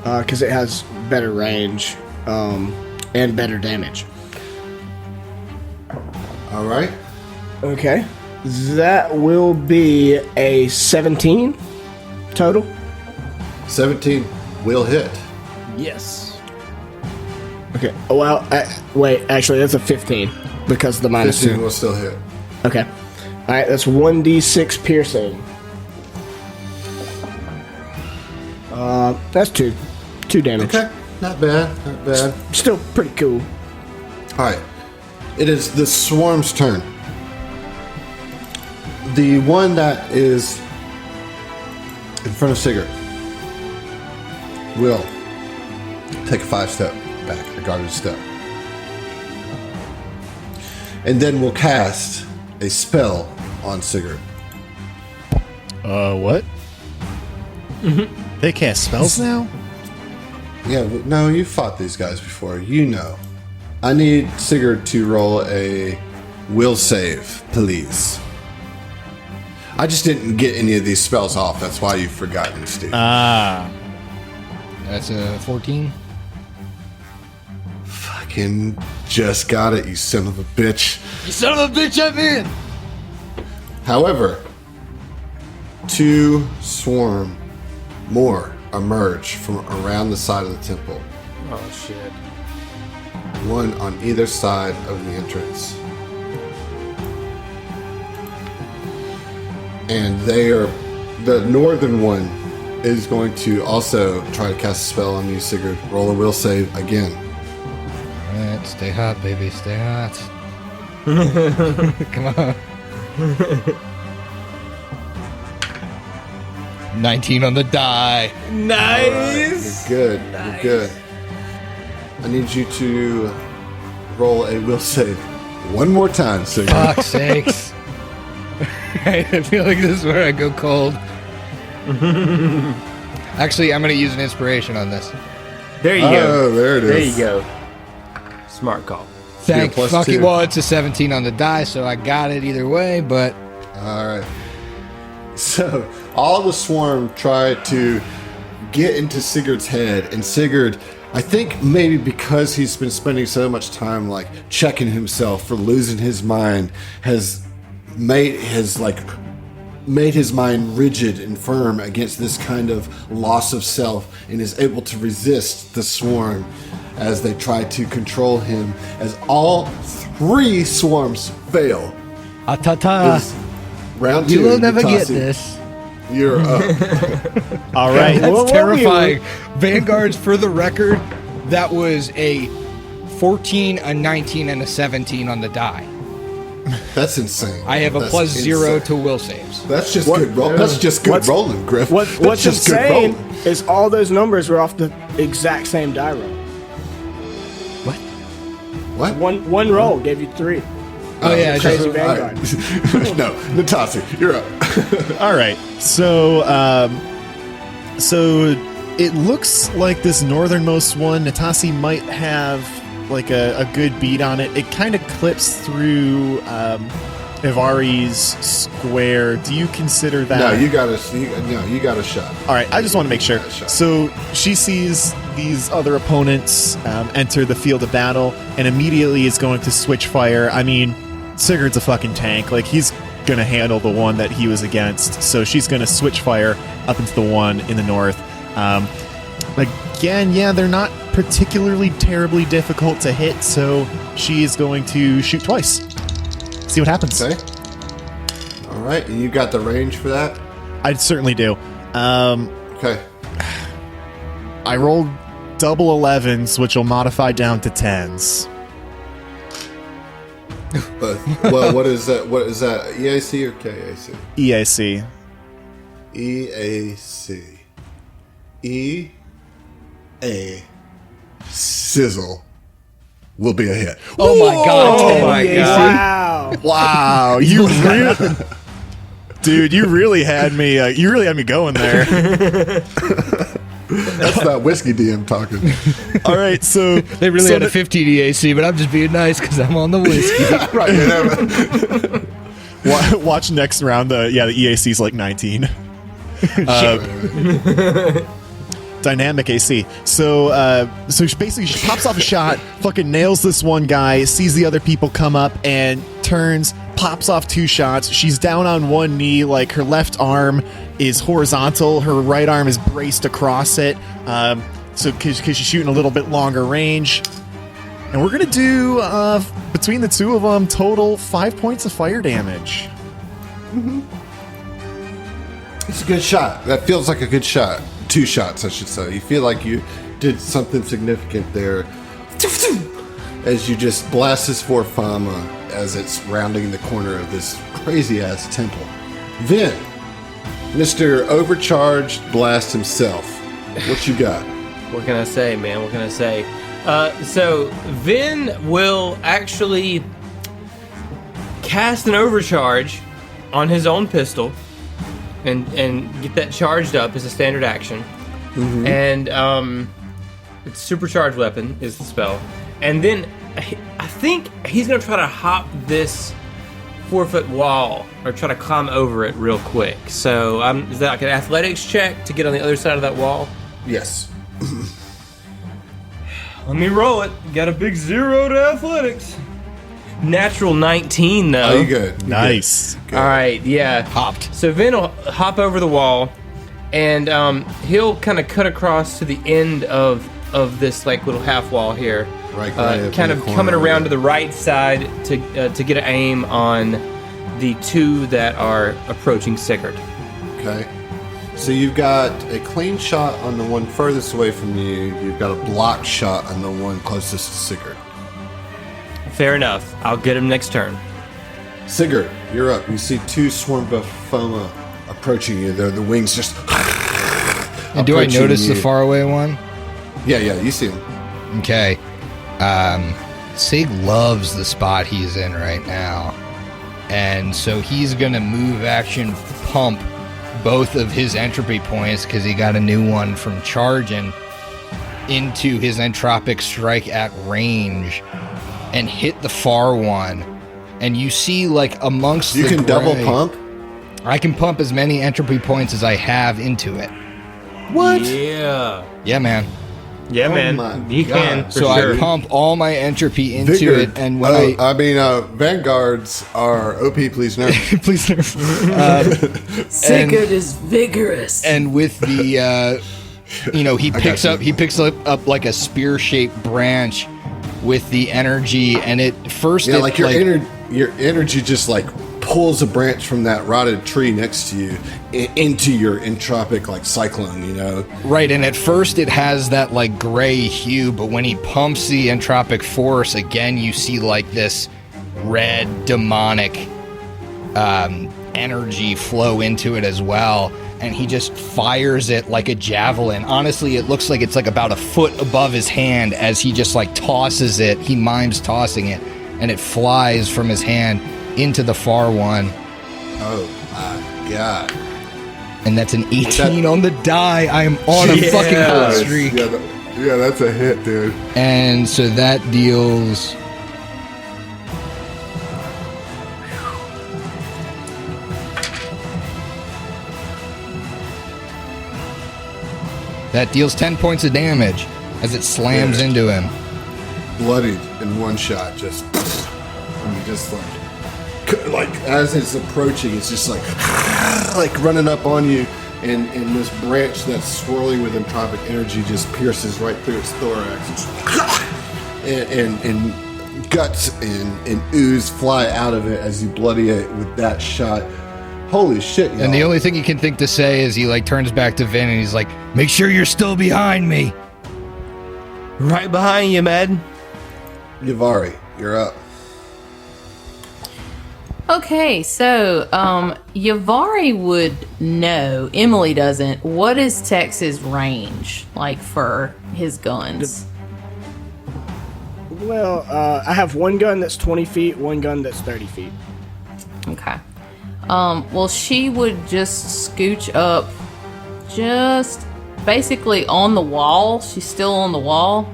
because it has better range and better damage. All right. Okay, that will be a 17 total. 17 will hit. Yes. Okay. Well, wait. Actually, that's a 15 because of the -2. 15 will still hit. Okay. All right, that's 1d6 piercing. That's 2 damage. Okay. Not bad. Not bad. Still pretty cool. All right. It is the swarm's turn. The one that is in front of Sigurd will take a 5-step back. They're guarded step. And then we'll cast a spell on Sigurd. What? They cast spells now? Yeah, no, you fought these guys before. You know. I need Sigurd to roll a will save, please. I just didn't get any of these spells off. That's why you've forgotten, Steve. That's a 14. Fucking just got it, you son of a bitch. You son of a bitch, I'm in! However, 2 swarm more emerge from around the side of the temple. Oh shit. 1 on either side of the entrance. And they are, the northern one is going to also try to cast a spell on you, Sigurd. Roll a will save again. Alright, stay hot, baby, stay hot. Come on. 19 on the die. Nice. You're good. You're good. I need you to roll a will save one more time, Sigurd. Fuck's sakes. I feel like this is where I go cold. Actually, I'm going to use an inspiration on this. There you go. Oh, there it is. There you go. Smart call. Thank plus fucking 2. well, it's a 17 on the die, so I got it either way, but All right. So all the swarm try to get into Sigurd's head, and Sigurd, I think maybe because he's been spending so much time like checking himself for losing his mind, has made his mind rigid and firm against this kind of loss of self, and is able to resist the swarm as they try to control him. As all 3 swarms fail, ta-ta. is round 2. You will never get Natasi, this. You're up. All right. That's terrifying. Vanguards, for the record, that was a 14, a 19, and a 17 on the die. That's insane. I have a That's plus 0 insane. to will saves. That's just good roll. That's just good rolling, Griff. What's That's just good insane rolling. is all those numbers were off the exact same die roll. What? One roll gave you 3. Oh, yeah, okay. Crazy All Vanguard. right. No, Natasi, you're up. All right. So, it looks like this northernmost one, Natasi might have like a good beat on it. It kind of clips through Ivari's square. Do you consider that? No, you got a shot. All right, I just want to make sure. So she sees these other opponents enter the field of battle and immediately is going to switch fire. I mean, Sigurd's a fucking tank. Like, he's going to handle the one that he was against. So she's going to switch fire up into the one in the north. Again, yeah, they're not particularly terribly difficult to hit, so she is going to shoot twice. See what happens. Okay. All right, and you got the range for that? I certainly do. Okay. I rolled double 11s, which will modify down to 10s. But well, what is that? What is that? EAC or KAC? EAC. EAC. EA sizzle will be a hit. Oh my god. Oh my god. Wow. Wow, you really, dude, you really had me going there. That's that whiskey DM talking. All right, so They really had a 15 EAC, but I'm just being nice because I'm on the whiskey. Right. watch next round. The EAC's like 19. Dynamic AC. So she pops off a shot, fucking nails this one guy, sees the other people come up, and turns, pops off 2 shots. She's down on one knee, like her left arm is horizontal, her right arm is braced across it. So because she's shooting a little bit longer range, and we're gonna do between the 2 of them total 5 points of fire damage. It's a good shot. That feels like a good shot. 2 shots, I should say. You feel like you did something significant there. As you just blast this for Fama as it's rounding the corner of this crazy-ass temple. Then, Mr. Overcharged Blast himself. What you got? What can I say, man? What can I say? So Vin will actually cast an overcharge on his own pistol and get that charged up as a standard action. Mm-hmm. And it's supercharged weapon is the spell. And then I think he's going to try to hop this 4-foot wall or try to climb over it real quick. So is that like an athletics check to get on the other side of that wall? Yes. Let me roll it. Got a big 0 to athletics. Natural 19 though. Oh, you good. Nice. Good. All right, yeah. Hopped. So Vin will hop over the wall, and he'll kind of cut across to the end of this like little half wall here. Right. Kind of coming around to the right side to get an aim on the two that are approaching Sigurd. Okay. So you've got a clean shot on the one furthest away from you. You've got a blocked shot on the one closest to Sigurd. Fair enough. I'll get him next turn. Sigurd, you're up. You see two swarm Baphomet approaching you. The wings just. And do I approaching notice you. the faraway one? Yeah, you see him. Okay. Sig loves the spot he's in right now. And so he's going to move action pump both of his entropy points because he got a new one from charging into his entropic strike at range and hit the far one. And you see, like, amongst You the can double gray- pump? I can pump as many entropy points as I have into it. What? Yeah. Yeah, man. Yeah, Oh man. my You God. can. For So sure. I pump all my entropy into Vigor. it, and when Vanguards are OP, please nerf. please nerf. Sigurd is vigorous. And with the, he picks up like a spear-shaped branch with the energy, and it first, Yeah, it, like your energy just like pulls a branch from that rotted tree next to you into your entropic like cyclone, right. And at first, it has that like gray hue, but when he pumps the entropic force again, you see like this red demonic energy flow into it as well. And he just fires it like a javelin. Honestly, it looks like it's like about a foot above his hand as he just like tosses it. He mimes tossing it, and it flies from his hand into the far one. Oh my God. And that's an 18 on the die. I am on a fucking hot Nice. streak. Yeah, that's a hit, dude. And so that deals... That deals 10 points of damage as it slams into him. Bloodied in one shot, just like as it's approaching, it's just like running up on you, and this branch that's swirling with entropic energy just pierces right through its thorax, and guts and ooze fly out of it as you bloody it with that shot. Holy shit, y'all. And the only thing he can think to say is he like turns back to Vin and he's like, "Make sure you're still behind me." Right behind you, Madden. Yavari, you're up. Okay, so Yavari would know. Emily doesn't. What is Tex's range like for his guns? Well, I have one gun that's 20 feet, one gun that's 30 feet. Okay. Well, she would just scooch up, just basically on the wall. She's still on the wall,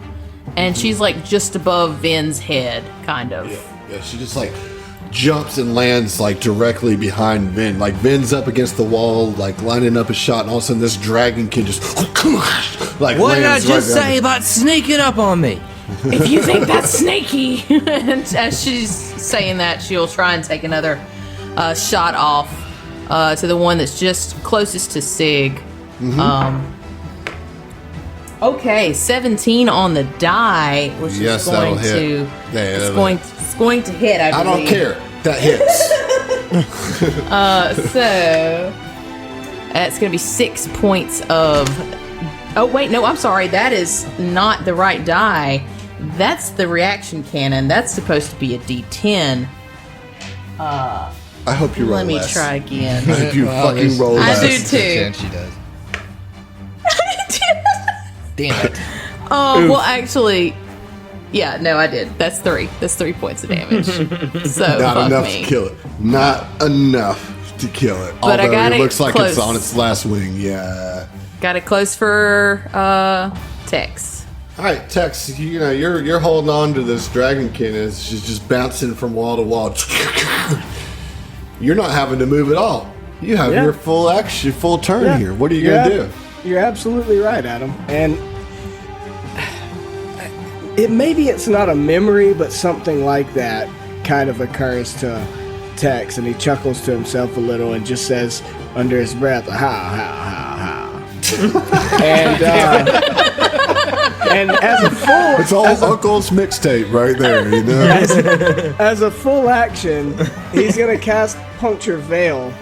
and she's like just above Vin's head, kind of. Yeah, she just like jumps and lands like directly behind Vin. Like Vin's up against the wall, like lining up a shot, and all of a sudden this dragon kid just like What did I lands just right say about sneaking up on me? If you think that's snaky, and as she's saying that, she'll try and take another shot off to the one that's just closest to Sig. Okay, 17 on the die, which Yes, is going that'll hit. to Yeah, it's that'll going it's going to hit. I I believe. don't care. That hits. So it's going to be 6 points of. Oh wait, no, I'm sorry. That is not the right die. That's the reaction cannon. That's supposed to be a D10. I hope you roll Let me less. try again. I hope you fucking roll I less. do too. Chance she does. Damn it. Well, actually, Yeah, no, I did. That's 3. That's 3 points of damage. So Not fuck enough me. to kill it. Not enough to kill it. But I Although got it it looks like close. it's on its last wing. Yeah. Got it close for Tex. All right, Tex. You know you're holding on to this dragonkin as she's just bouncing from wall to wall. You're not having to move at all. You have your full action, full turn here. What are you gonna do? You're absolutely right, Adam. And maybe it's not a memory, but something like that kind of occurs to Tex, and he chuckles to himself a little and just says under his breath, "Ha ha ha ha." And as a full, It's all Uncle's mixtape right there. You know. as a full action, he's gonna cast Puncture Veil.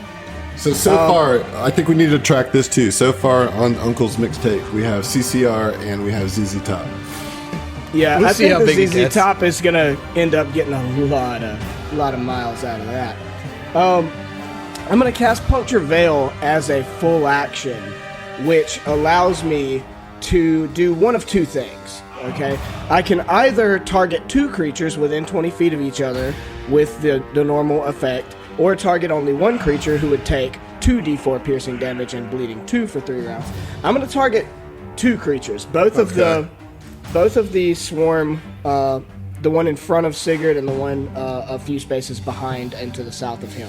So far, I think we need to track this too. So far on Uncle's mixtape, we have CCR and we have ZZ Top. Yeah, We'll I see how think big the it ZZ gets. Top is gonna end up getting a lot of miles out of that. I'm gonna cast Puncture Veil as a full action, which allows me to do one of 2 things. Okay, I can either target 2 creatures within 20 feet of each other with the normal effect, or target only 1 creature who would take 2d4 piercing damage and bleeding 2 for 3 rounds. I'm gonna target 2 creatures, both of the swarm, the one in front of Sigurd and the one a few spaces behind and to the south of him.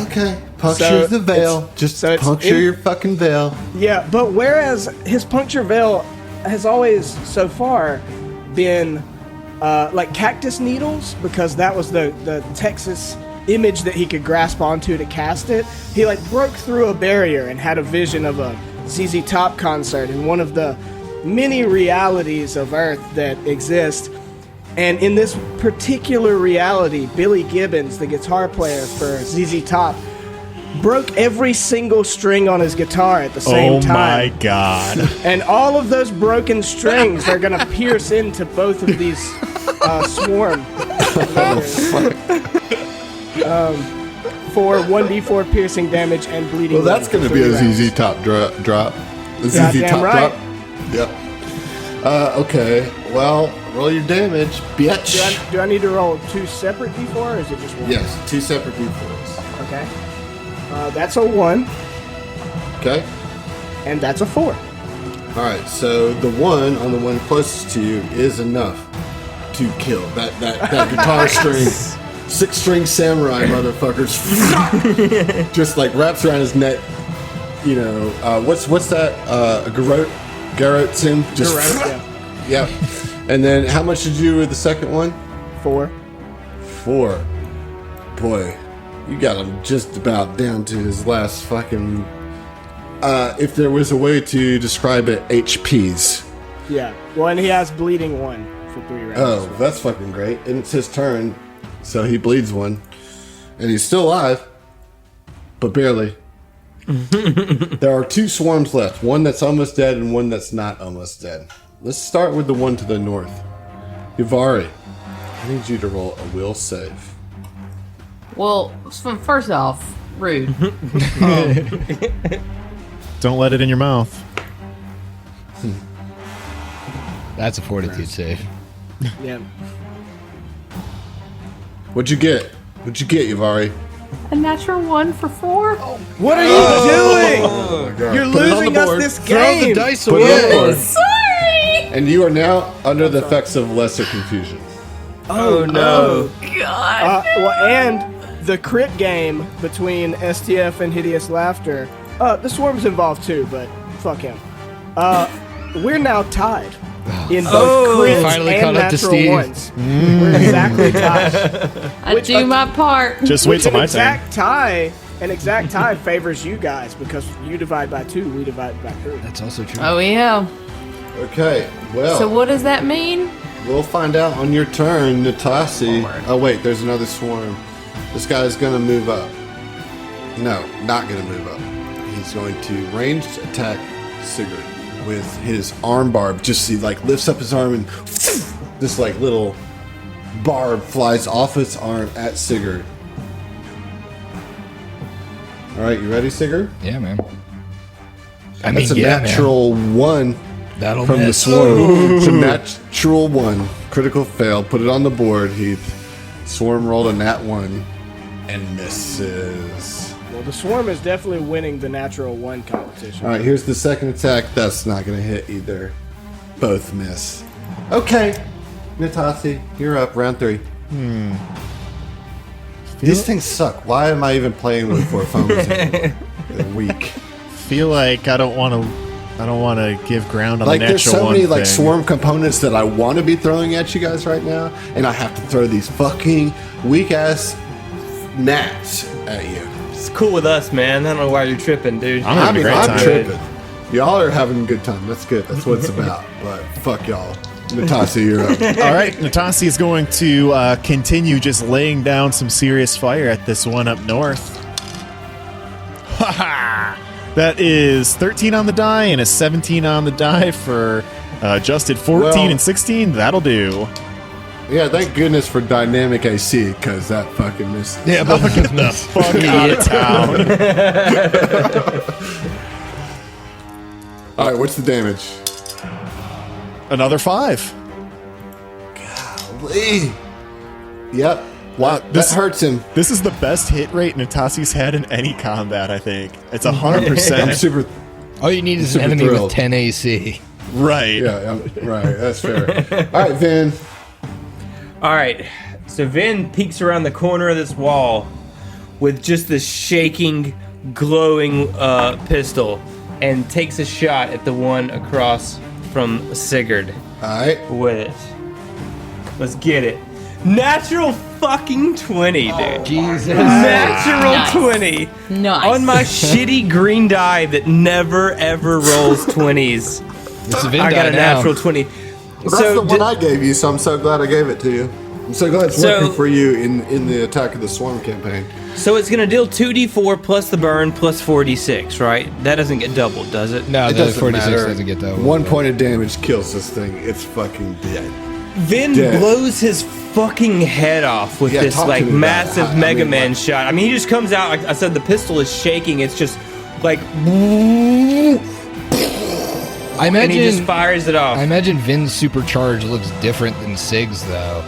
Okay, puncture So the veil. it's- Just so it's puncture in- your fucking veil. Yeah, but whereas his Puncture Veil has always, so far, been like cactus needles, because that was the Texas image that he could grasp onto to cast it, he like broke through a barrier and had a vision of a ZZ Top concert in one of the many realities of Earth that exist. And in this particular reality, Billy Gibbons, the guitar player for ZZ Top, broke every single string on his guitar at the same time. Oh my god. And all of those broken strings are gonna pierce into both of these swarm for 1d4 piercing damage and bleeding. Well, that's going to be a ZZ Top drop. A ZZ Goddamn Top right. drop. Yep. Okay. Well, roll your damage, bitch. Do I need to roll 2 separate d4 or is it just one? Yes, 2 separate d4s. Okay. That's a 1 Okay. and that's a 4. All right. So the one on the one closest to you is enough to kill that guitar string. 6-string samurai motherfuckers. Just like wraps around his neck. You know, what's that? Garrot Sim? Just yeah. And then how much did you do with the second one? 4. 4. Boy, you got him just about down to his last fucking. If there was a way to describe it, HPs. Yeah. Well, and he has bleeding 1 for 3 rounds. Oh, that's fucking great. And it's his turn, so he bleeds 1. And he's still alive, but barely. There are 2 swarms left. One that's almost dead and one that's not almost dead. Let's start with the one to the north. Ivari, I need you to roll a will save. Well, first off, rude. Don't let it in your mouth. That's a fortitude save. Yeah. What'd you get? What'd you get, Ivari? A natural 1 for 4? What are you doing? You're Put it on losing the us board. this game. dice Put it on the board. Sorry! And you are now under the effects of lesser confusion. Oh no. God. Well, and the crit game between STF and Hideous Laughter. The swarm's involved too, but fuck him. We're now tied in both crits Finally and caught up to natural Steve. ones. We're exactly tied. I do my part. Just wait till my turn. An exact tie favors you guys because you divide by 2, we divide by 3. That's also true. Oh, yeah. Okay, well, So what does that mean? we'll find out on your turn, Natasi. Oh, wait, there's another swarm. This guy's going to move up. No, not going to move up. He's going to ranged attack Sigurd with his arm barb. Just he like lifts up his arm and this like little barb flies off his arm at Sigurd. All right, you ready, Sigurd? Yeah, man. That's a natural 1 That'll from the miss. swarm. It's a natural 1. Critical fail. Put it on the board, Heath. Swarm rolled a nat 1 and misses. Well, the swarm is definitely winning the natural 1 competition. All right, here's the second attack. That's not going to hit either. Both miss. Okay. Natasi, you're up. Round 3. These things suck. Why am I even playing with 4 foams? They're weak. Feel like I don't want to give ground on Like the there's natural so one many like thing. swarm components that I want to be throwing at you guys right now, and I have to throw these fucking weak ass gnats at you. It's cool with us, man. I don't know why you're tripping, dude. I'm having a great I'm time. tripping. Y'all are having a good time. That's good. That's what it's about. But fuck y'all. Natasi, you're up. All right, Natasi is going to continue just laying down some serious fire at this one up north. Ha ha! That is 13 on the die and a 17 on the die for adjusted 14 Well- and 16. That'll do. Yeah, thank goodness for dynamic AC, because that fucking missed. Yeah, but Get the fuck out of town. All right, what's the damage? Another 5. Golly. Yep. Wow, That hurts him. This is the best hit rate Natasi's had in any combat, I think. It's 100%. I'm super. all you need is an Super enemy thrilled. with 10 AC. Right. Yeah, right. That's fair. All right, Vin. All right, so Vin peeks around the corner of this wall with just this shaking, glowing pistol and takes a shot at the one across from Sigurd All right. with it. Let's get it. Natural fucking 20, dude. Jesus. Natural Nice. 20 Nice. on my shitty green die that never ever rolls 20s. It's a Vin I got die a now. natural 20. That's the one I gave you, so I'm so glad I gave it to you. I'm so glad it's So- working for you in the Attack of the Swarm campaign. So it's gonna deal 2d4 plus the burn plus 4d6, right? That doesn't get doubled, does it? No, It the doesn't 46 matter. doesn't get that 1 point of damage kills this thing. It's fucking dead. Vin Dead. blows his fucking head off with Yeah, this talk to like me about massive it. I Mega mean, Man like- shot. I mean, he just comes out. Like I said, the pistol is shaking. It's just like, I and he just imagine, fires it off. I imagine Vin's supercharge looks different than Sig's though.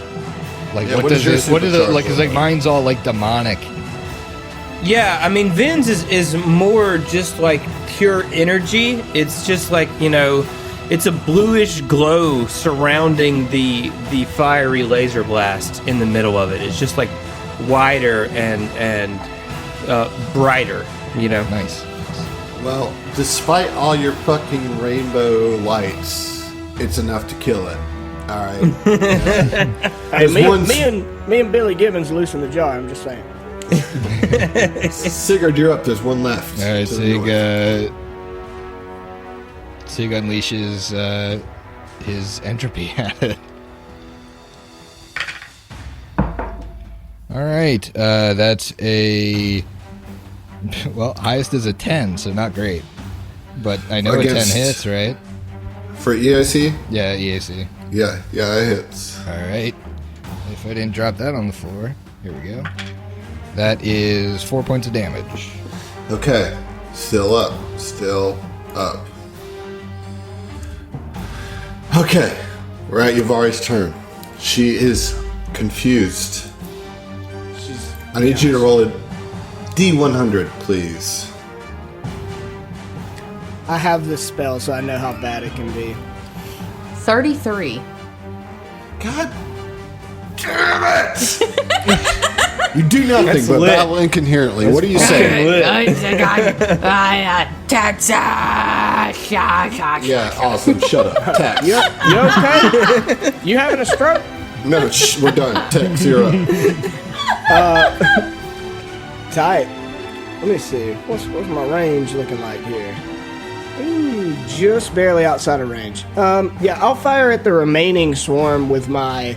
Like Yeah, what what does does it? your What is it supercharge like? Cause look like mine's all like demonic. Yeah, I mean, Vin's is more just like pure energy. It's just like, you know, it's a bluish glow surrounding the fiery laser blast in the middle of it. It's just like wider and brighter, you know. Nice. Well, despite all your fucking rainbow lights, it's enough to kill it. All right. Hey, one's- me and Billy Gibbons loosen the jar. I'm just saying. Sigurd, you're up. There's one left. All right, to the north. Sig unleashes his entropy at it. All right, that's a well, highest is a 10, so not great, but I know Against- a 10 hits, right? For EIC? Yeah, EAC. Yeah, it hits. All right, if I didn't drop that on the floor, here we go. That is 4 points of damage. Okay. Still up. Still up. Okay. We're at Yavari's turn. She is confused. I need you to roll a D100, please. I have this spell, so I know how bad it can be. 33. God damn it! You do nothing That's but lit. babble incoherently. What are you saying? Texas. Yeah, awesome. Shut up. Tex. You okay? You having a stroke? No, shh, we're done. Tex, you're up. Tight. Let me see. What's my range looking like here? Ooh, just barely outside of range. Yeah, I'll fire at the remaining swarm with my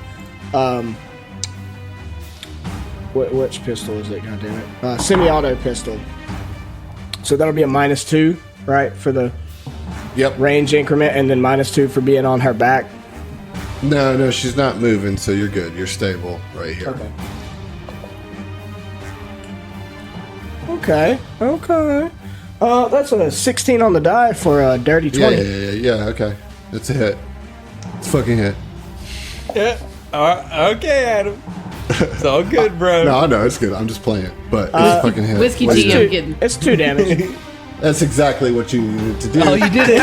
which pistol is it? God damn it! Semi-auto pistol. So that'll be a -2, right, for the Yep. range increment, and then -2 for being on her back. No, she's not moving, so you're good. You're stable right here. Okay. That's a 16 on the die for a dirty 20. Yeah, okay. It's a hit. It's a fucking hit. Yeah. Okay, Adam. It's all good, bro. No, I know it's good. I'm just playing it, but it's a fucking hit. Whiskey What do G, you do? I'm getting. It's 2 damage. That's exactly what you needed to do. Oh, you did it.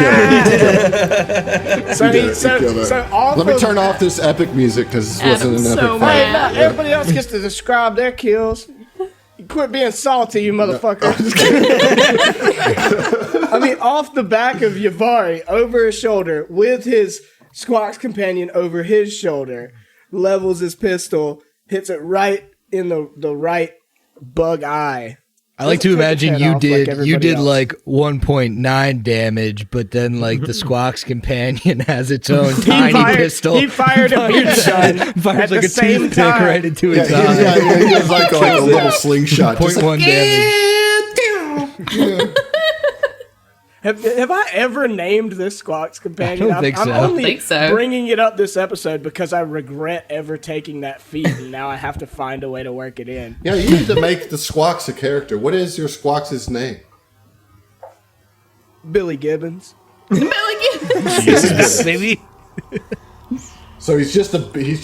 So, You did he, it. so, You killed it. so off Let me of- turn off this epic music because this wasn't an Adam's epic so fight. Hey, now everybody else gets to describe their kills. You quit being salty, you motherfucker. I mean, off the back of Yavari, over his shoulder, with his Squawk's companion over his shoulder, levels his pistol, hits it right in the right bug eye. I like to Doesn't take imagine his you head off like did everybody else. like 1.9 damage, but then like the Squawk's companion has its own tiny pistol. He fired a beard gun at Fires like the a same toothpick time. right into Yeah, its eye. he does like a little slingshot. Just like, 0.1 damage. Have I ever named this Squawk's companion? I don't think so. I'm only think so. bringing it up this episode because I regret ever taking that feat, and now I have to find a way to work it in. yeah, you need to make the Squawks a character. What is your Squawks' name? Billy Gibbons. Baby. So he's just a He's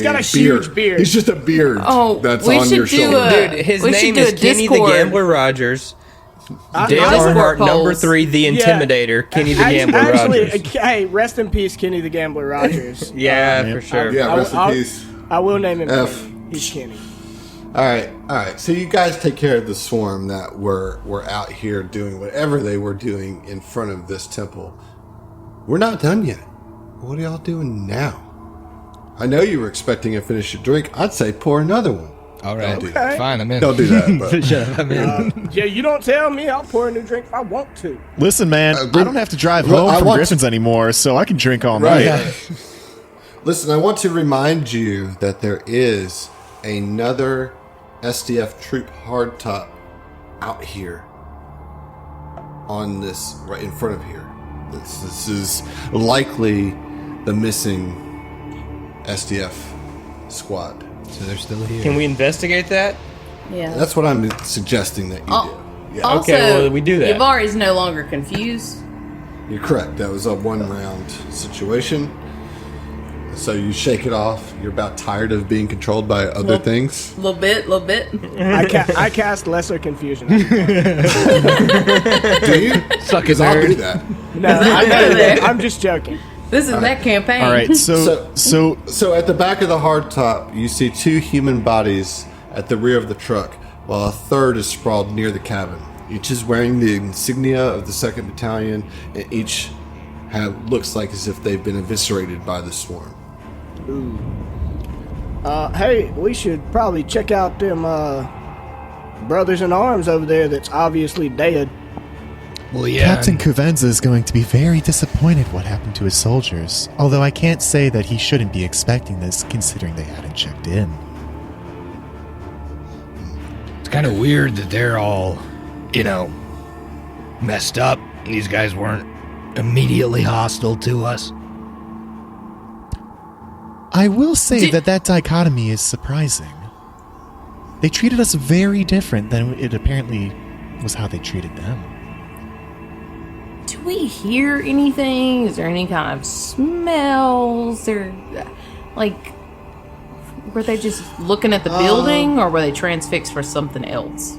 got a beard. huge beard. He's just a beard Oh, that's we on should your do shoulder. a- Dude, his We should name do is a Kenny the Discord. Gambler Rogers. Dale I- Earnhardt, polls. number 3, the Intimidator. Kenny the Gambler Actually, Rogers. hey, rest in peace, Kenny the Gambler Rogers. Yeah, for sure. Yeah, rest in I'll- peace. I will name him F. Kenny. He's Kenny. All right. So you guys take care of the swarm that were out here doing whatever they were doing in front of this temple. We're not done yet. What are y'all doing now? I know you were expecting to finish your drink. I'd say pour another one. All right, Don't do that. fine, I'm in. Don't do that. But. Shut up, I'm in. Yeah, you don't tell me. I'll pour a new drink if I want to. Listen, man, I don't have to drive home from Griffin's anymore, so I can drink all night. Right. Listen, I want to remind you that there is another STF troop hardtop out here on this, right in front of here. This is likely the missing STF squad. So they're still here. Can we investigate that? Yeah. That's what I'm suggesting that you Oh. do. Yeah, Also, Okay, well, we do that. Yavari's no longer confused. you're correct. That was a one-round situation. So you shake it off. You're about tired of being controlled by other things. Little bit. I cast lesser confusion. Do you? Suck it, Because I'll do nerd. that. No, I know. I'm just joking. This is that campaign. All right, so So at the back of the hardtop, you see 2 human bodies at the rear of the truck, while a third is sprawled near the cabin. Each is wearing the insignia of the 2nd Battalion, and each looks like as if they've been eviscerated by the swarm. Hey, we should probably check out them brothers in arms over there that's obviously dead. Well, yeah. Captain Cuvenza is going to be very disappointed what happened to his soldiers, although I can't say that he shouldn't be expecting this considering they hadn't checked in. It's kind of weird that they're all, messed up. These guys weren't immediately hostile to us. I will say that dichotomy is surprising. They treated us very different than it apparently was how they treated them. Do we hear anything? Is there any kind of smells? Or, were they just looking at the building, or were they transfixed for something else?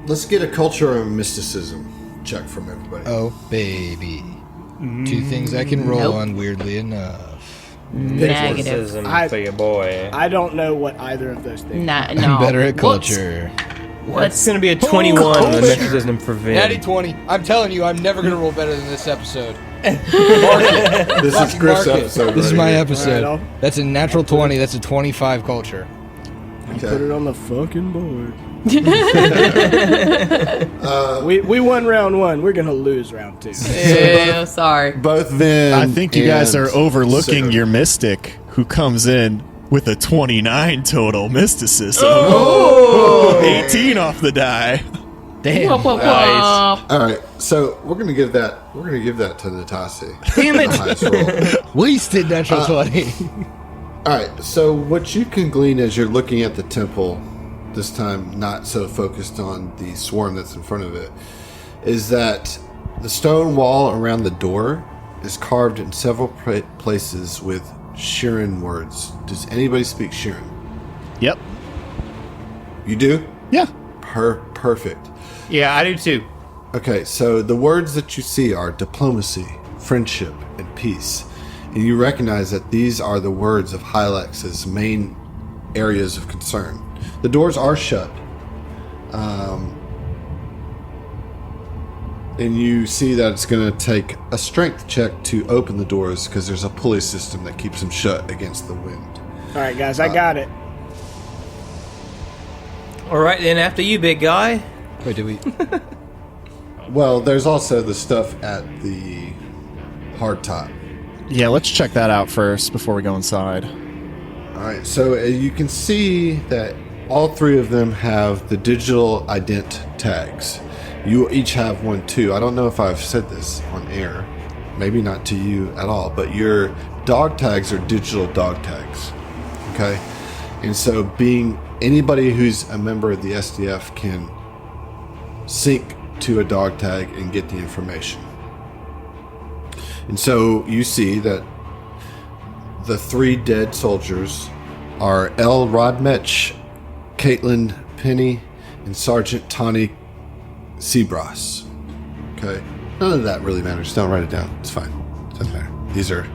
Let's get a culture of mysticism check from everybody. Oh, baby. 2 things I can roll Nope. on, weirdly enough. Negative. Criticism I- for your boy. I don't know what either of those things. No. I'm better at culture. It's going to be a 21 on the mysticism for Vin. 20. I'm telling you, I'm never going to roll better than this episode. This is Griff's Mark it. episode. This is right my here. episode. Right on. That's a natural 20. That's a 25 culture. Put Okay. it on the fucking board. We won round 1. We're gonna lose round 2. Yeah, sorry. Both Vin I think you guys and are overlooking Sarah. your mystic who comes in with a 29 total mysticism. 18 off the die. Damn. Whoop, whoop, Nice. whoop. All right, so we're gonna give that to Natasi. Damn it. The highest roll. Wasted natural 20. All right, so what you can glean as you're looking at the temple, this time not so focused on the swarm that's in front of it, is that the stone wall around the door is carved in several places with Shirin words. Does anybody speak Shirin? Yep. You do? Yeah. Perfect. Yeah, I do too. Okay, so the words that you see are diplomacy, friendship, and peace. And you recognize that these are the words of Hylax's main areas of concern. The doors are shut. And you see that it's going to take a strength check to open the doors because there's a pulley system that keeps them shut against the wind. All right, guys, I got it. All right, then after you, big guy. Wait, did we? Well, there's also the stuff at the hard top. Yeah, let's check that out first before we go inside. All right, so you can see that all three of them have the digital ident tags. You each have one too. I don't know if I've said this on air, maybe not to you at all, but your dog tags are digital dog tags. Okay, and so being anybody who's a member of the STF can sync to a dog tag and get the information. And so you see that the three dead soldiers are L. Rodmech, Caitlin Penny, and Sergeant Tawny Seabross. Okay? None of that really matters. Don't write it down. It's fine. Doesn't matter. These are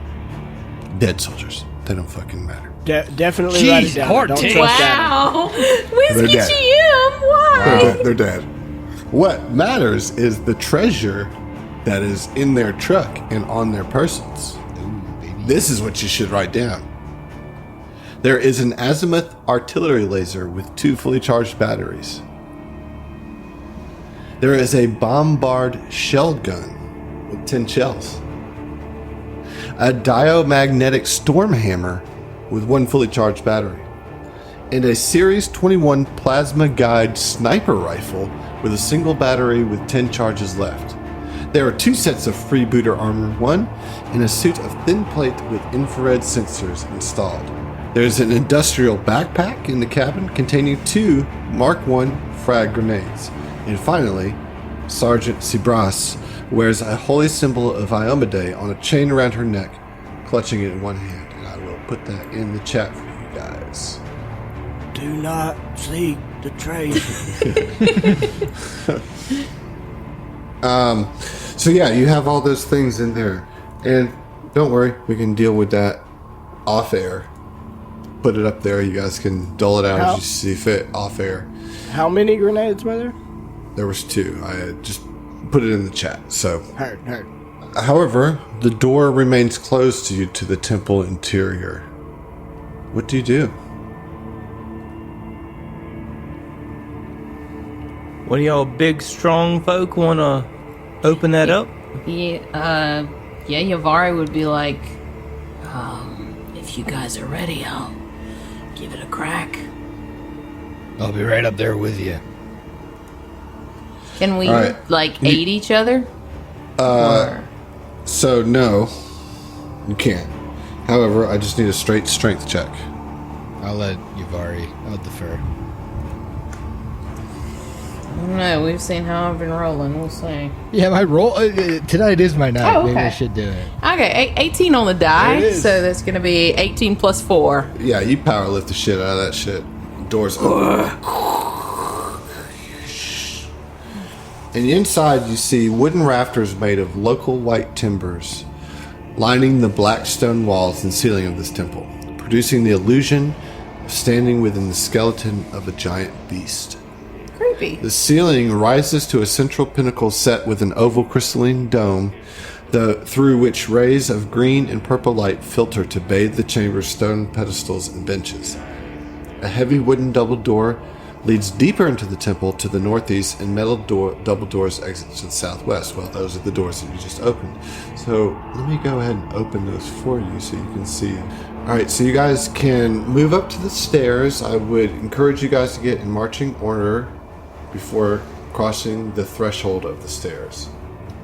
dead soldiers. They don't fucking matter. Definitely write it down. hard Don't take. trust that. Wow. Whiskey They're dead. GM, why? They're dead. What matters is the treasure that is in their truck and on their persons. This is what you should write down. There is an azimuth artillery laser with 2 fully charged batteries. There is a bombard shell gun with 10 shells. A diamagnetic storm hammer with 1 fully charged battery. And a Series 21 plasma guide sniper rifle with a single battery with 10 charges left. There are 2 sets of freebooter armor, 1 and a suit of thin plate with infrared sensors installed. There's an industrial backpack in the cabin containing 2 Mark I frag grenades. And finally, Sergeant Seabross wears a holy symbol of Iomade on a chain around her neck, clutching it in one hand. And I will put that in the chat for you guys. Do not seek the treasure. So yeah, you have all those things in there. And don't worry, we can deal with that off air. Put it up there. You guys can dole it out as you see fit off air. How many grenades were there? There was 2. I just put it in the chat. So, Heard. however, the door remains closed to you to the temple interior. What do you do? One of y'all big, strong folk want to open that up? Yeah, Yavari would be like, If you guys are ready, I'll give it a crack. I'll be right up there with you. can we, All right. aid each other? So, no, you can't. However, I just need a straight strength check. I'll let Yavari. I'll defer. I don't know. We've seen how I've been rolling. We'll see. Yeah, my roll tonight is my night. Oh, Maybe I okay. should do it. Okay, 18 on the die, There it is. so that's going to be 18 plus 4. Yeah, you power lift the shit out of that shit. Doors open. And inside you see wooden rafters made of local white timbers lining the black stone walls and ceiling of this temple, producing the illusion of standing within the skeleton of a giant beast. Creepy. The ceiling rises to a central pinnacle set with an oval crystalline dome, through which rays of green and purple light filter to bathe the chamber's stone pedestals and benches. A heavy wooden double door leads deeper into the temple to the northeast, and metal double doors exit to the southwest. Well, those are the doors that you just opened. So let me go ahead and open those for you so you can see. All right, so you guys can move up to the stairs. I would encourage you guys to get in marching order before crossing the threshold of the stairs.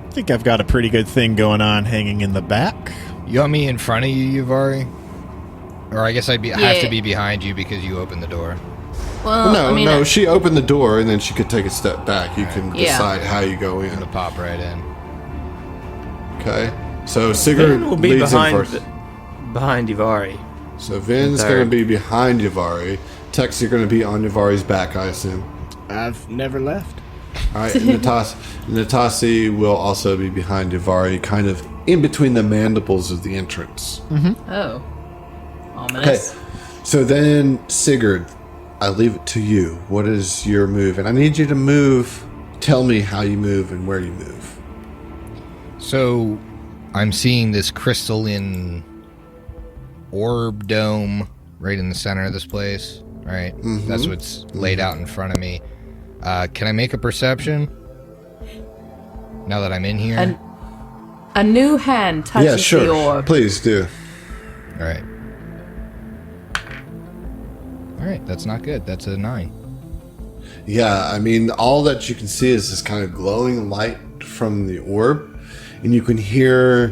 I think I've got a pretty good thing going on hanging in the back. You want me in front of you, Yavari? Or I guess have Yeah. to be behind you because you opened the door. Well, No, I mean, no, she opened the door and then she could take a step back. You can Yeah. decide how you go I'm gonna in. pop right in. Okay. So Sigurd Vin will be leads in first. behind Ivari. So Vin's Third. going to be behind Yavari. Tex, you're going to be on Yavari's back, I assume. I've never left. All right, and Natasi will also be behind Yavari, kind of in between the mandibles of the entrance. Oh. Okay, Ominous. so then Sigurd, I leave it to you. What is your move? And I need you to move. Tell me how you move and where you move. So, I'm seeing this crystalline orb dome right in the center of this place, right? That's what's laid out in front of me. Can I make a perception? Now that I'm in here? A new hand touches Yeah, sure. the orb. Please do. All right. All right, that's not good. That's a 9. Yeah, I mean, all that you can see is this kind of glowing light from the orb, and you can hear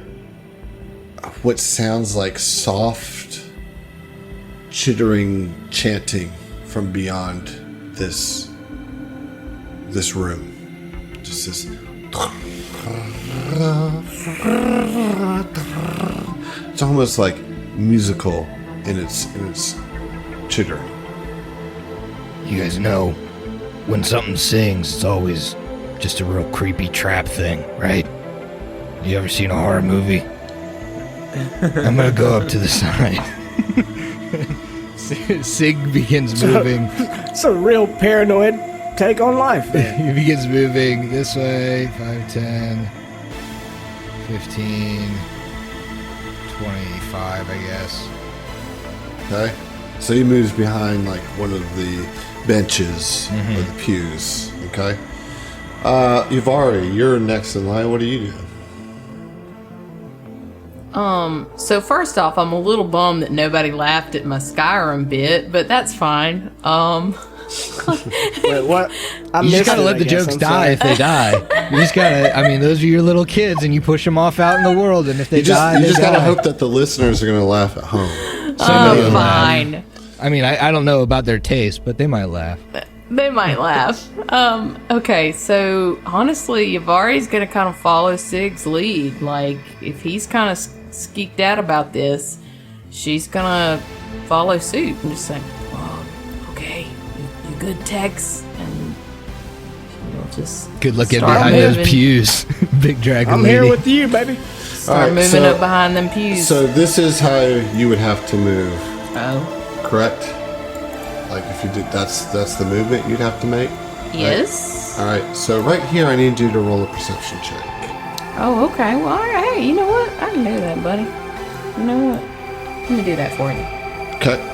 what sounds like soft, chittering chanting from beyond this room. Just this. It's almost like musical in its chittering. You guys know, when something sings, it's always just a real creepy trap thing, right? You ever seen a horror movie? I'm gonna go up to the side. Sig begins moving. It's a real paranoid take on life, man. He begins moving this way, 5, 10, 15, 25, I guess. Okay? So he moves behind like one of the benches or the pews. Okay? Ivari, you're next in line. What do you do? So first off, I'm a little bummed that nobody laughed at my Skyrim bit, but that's fine. Wait, what? I You just missed gotta it, let I the guess. jokes I'm die sorry. if they die. You just gotta, I mean, those are your little kids and you push them off out in the world, and if they die, You they just die. gotta hope that the listeners are gonna laugh at home. Oh, fine. I mean, I don't know about their taste, but they might laugh. They might laugh. Okay, so honestly, Yavari's gonna kind of follow Sig's lead. Like, if he's kind of skeeked out about this, she's gonna follow suit and just say, Well, okay, you good, Tex? And we'll just Good looking start behind moving. those pews, big dragon I'm lady. here with you, baby. Start Alright, moving so- up behind them pews. So this is how you would have to move, oh, correct? Like if you did, that's the movement you'd have to make. yes. All right. So right here, I need you to roll a perception check. Oh, okay. Well, all right. Hey, you know what? I can do that, buddy. You know what? Let me do that for you. Okay.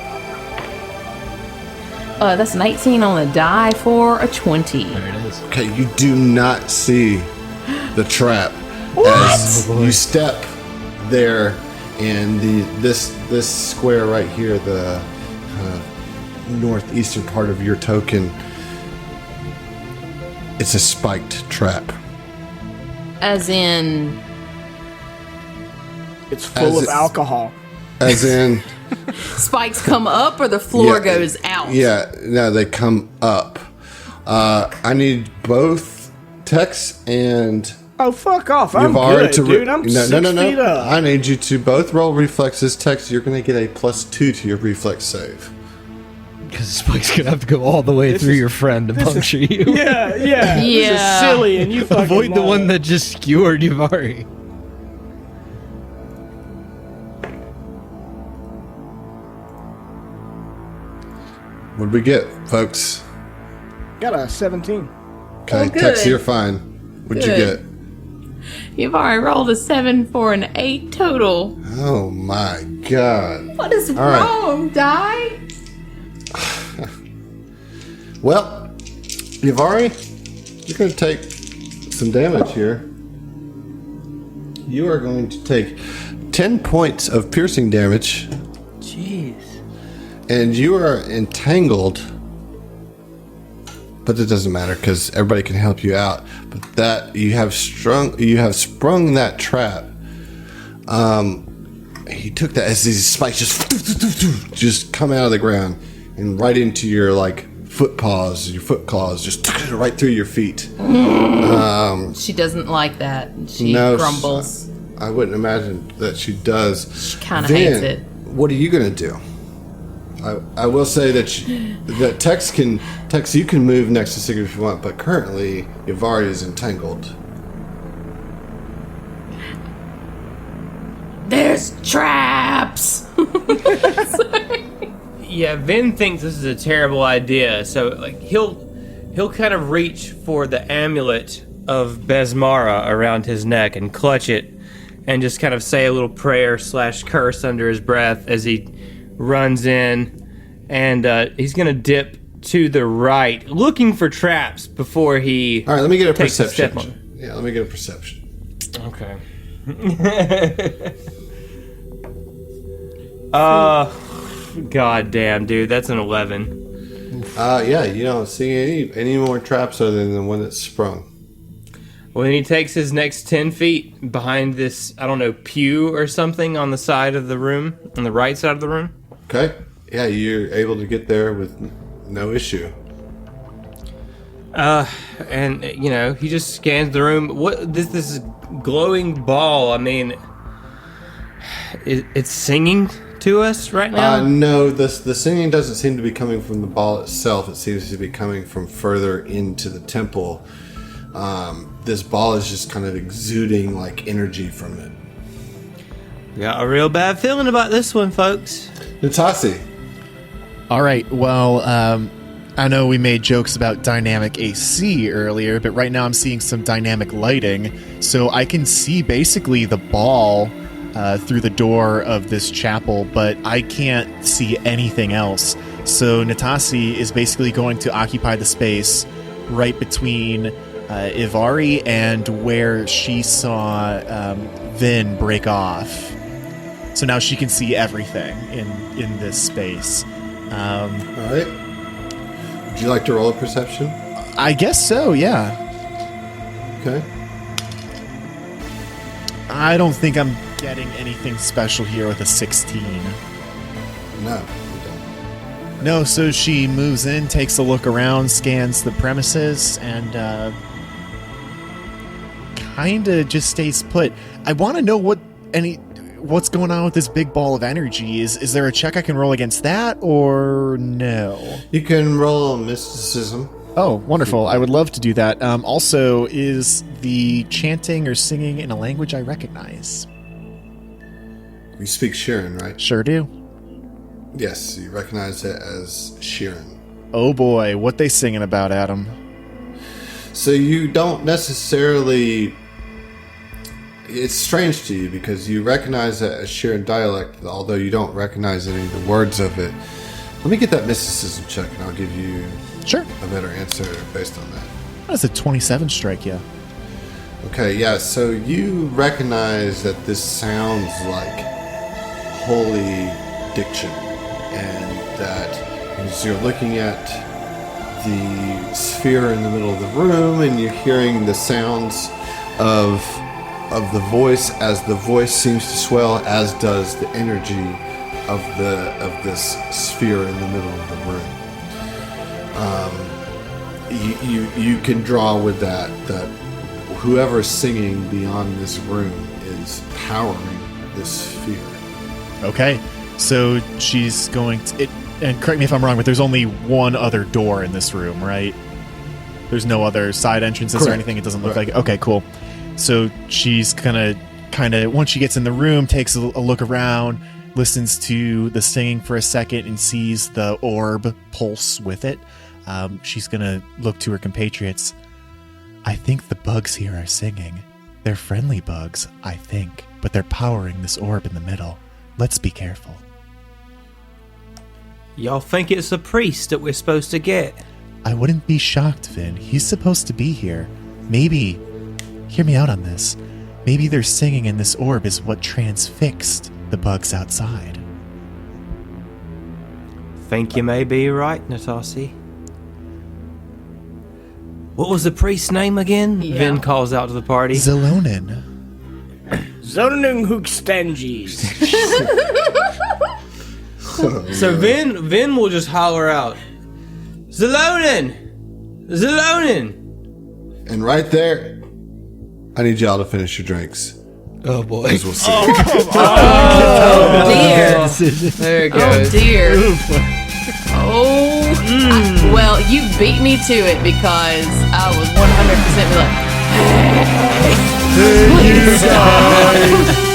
That's an 18 on the die for a 20. There it is. Okay. You do not see the trap as you step there, and this square right here, the northeastern part of your token, it's a spiked trap. As in, It's full As of it- alcohol. As in, spikes come up or the floor Yeah, goes out? yeah, no, they come up. I need both Tex and Oh, fuck off. I'm Yavari good, dude. I'm 6 feet up. I need you to both roll reflexes. Tex, you're going to get a +2 to your reflex save. Because Spike's gonna have to go all the way through your friend to puncture you. Yeah. This is Yeah. silly, and you fucking Avoid the know one it. that just skewered Yuvari. What'd we get, folks? Got a 17. Okay, Oh, good. Tex, you're fine. What'd you Good. get? You've already rolled a 7 for an 8 total. Oh my god. What is right. wrong, Die? Well, Yavari, you're going to take some damage here. You are going to take 10 points of piercing damage, Jeez. and you are entangled. But it doesn't matter because everybody can help you out. But that you have sprung that trap. He took that as these spikes just come out of the ground and right into your foot claws, just right through your feet. She doesn't like that. She No, grumbles. I wouldn't imagine that she does. She kind of hates it. What are you going to do? I will say that Tex, you can move next to Sigurd if you want, but currently Ivari is entangled. There's traps. Yeah, Vin thinks this is a terrible idea, so like he'll kind of reach for the amulet of Besmara around his neck and clutch it, and just kind of say a little prayer / curse under his breath as he runs in, and he's gonna dip to the right, looking for traps before he. All right, let me get a takes perception. step on. Yeah, let me get a perception. Okay. God damn, dude, that's an 11. Yeah, you don't see any more traps other than the one that's sprung. Well, then he takes his next 10 feet behind this, I don't know, pew or something on the side of the room, on the right side of the room. Okay. Yeah, you're able to get there with no issue. And he just scans the room. What this glowing ball? I mean, it's singing to us right now. No, the singing doesn't seem to be coming from the ball itself. It seems to be coming from further into the temple. This ball is just kind of exuding like energy from it. Got a real bad feeling about this one, folks. Natasi. All right, well, I know we made jokes about dynamic AC earlier, but right now I'm seeing some dynamic lighting, so I can see basically the ball through the door of this chapel, but I can't see anything else. So Natasi is basically going to occupy the space right between Ivari and where she saw Vin break off. So now she can see everything in this space. All right. Would you like to roll a perception? I guess so, yeah. Okay. I don't think I'm getting anything special here with a 16. No, you don't. No, so she moves in, takes a look around, scans the premises, and kind of just stays put. I want to know what's going on with this big ball of energy. Is there a check I can roll against that, or no? You can roll mysticism. Oh, wonderful. I would love to do that. Also, is the chanting or singing in a language I recognize? You speak Shirin, right? Sure do. Yes, you recognize it as Shirin. Oh boy, what they singing about, Adam? So you don't necessarily... It's strange to you because you recognize it as Shirin dialect, although you don't recognize any of the words of it. Let me get that mysticism check and I'll give you Sure. a better answer based on that. How does a 27 strike you? Okay, yeah, so you recognize that this sounds like holy diction, and that as you're looking at the sphere in the middle of the room and you're hearing the sounds of the voice, as the voice seems to swell, as does the energy of this sphere in the middle of the room. You can draw with that whoever's singing beyond this room is powering this sphere. Okay, so she's going to... and correct me if I'm wrong, but there's only one other door in this room, right? There's no other side entrances Correct. or anything? It doesn't look like... Okay, cool. So she's gonna kind of, once she gets in the room, takes a look around, listens to the singing for a second, and sees the orb pulse with it. She's gonna look to her compatriots. I think the bugs here are singing. They're friendly bugs, I think, but they're powering this orb in the middle. Let's be careful. Y'all think it's a priest that we're supposed to get? I wouldn't be shocked, Vin. He's supposed to be here. Maybe, hear me out on this, maybe their singing in this orb is what transfixed the bugs outside. Think you may be right, Natasi. What was the priest's name again? Yeah. Vin calls out to the party. Zelonin. Zonung Hookstanges. So Vin will just holler out, Zelonin! Zelonin! And right there, I need y'all to finish your drinks. Oh boy. As we'll see. Oh dear. There it Oh goes. dear. Well, you beat me to it because I was 100% be like, hey, please stop.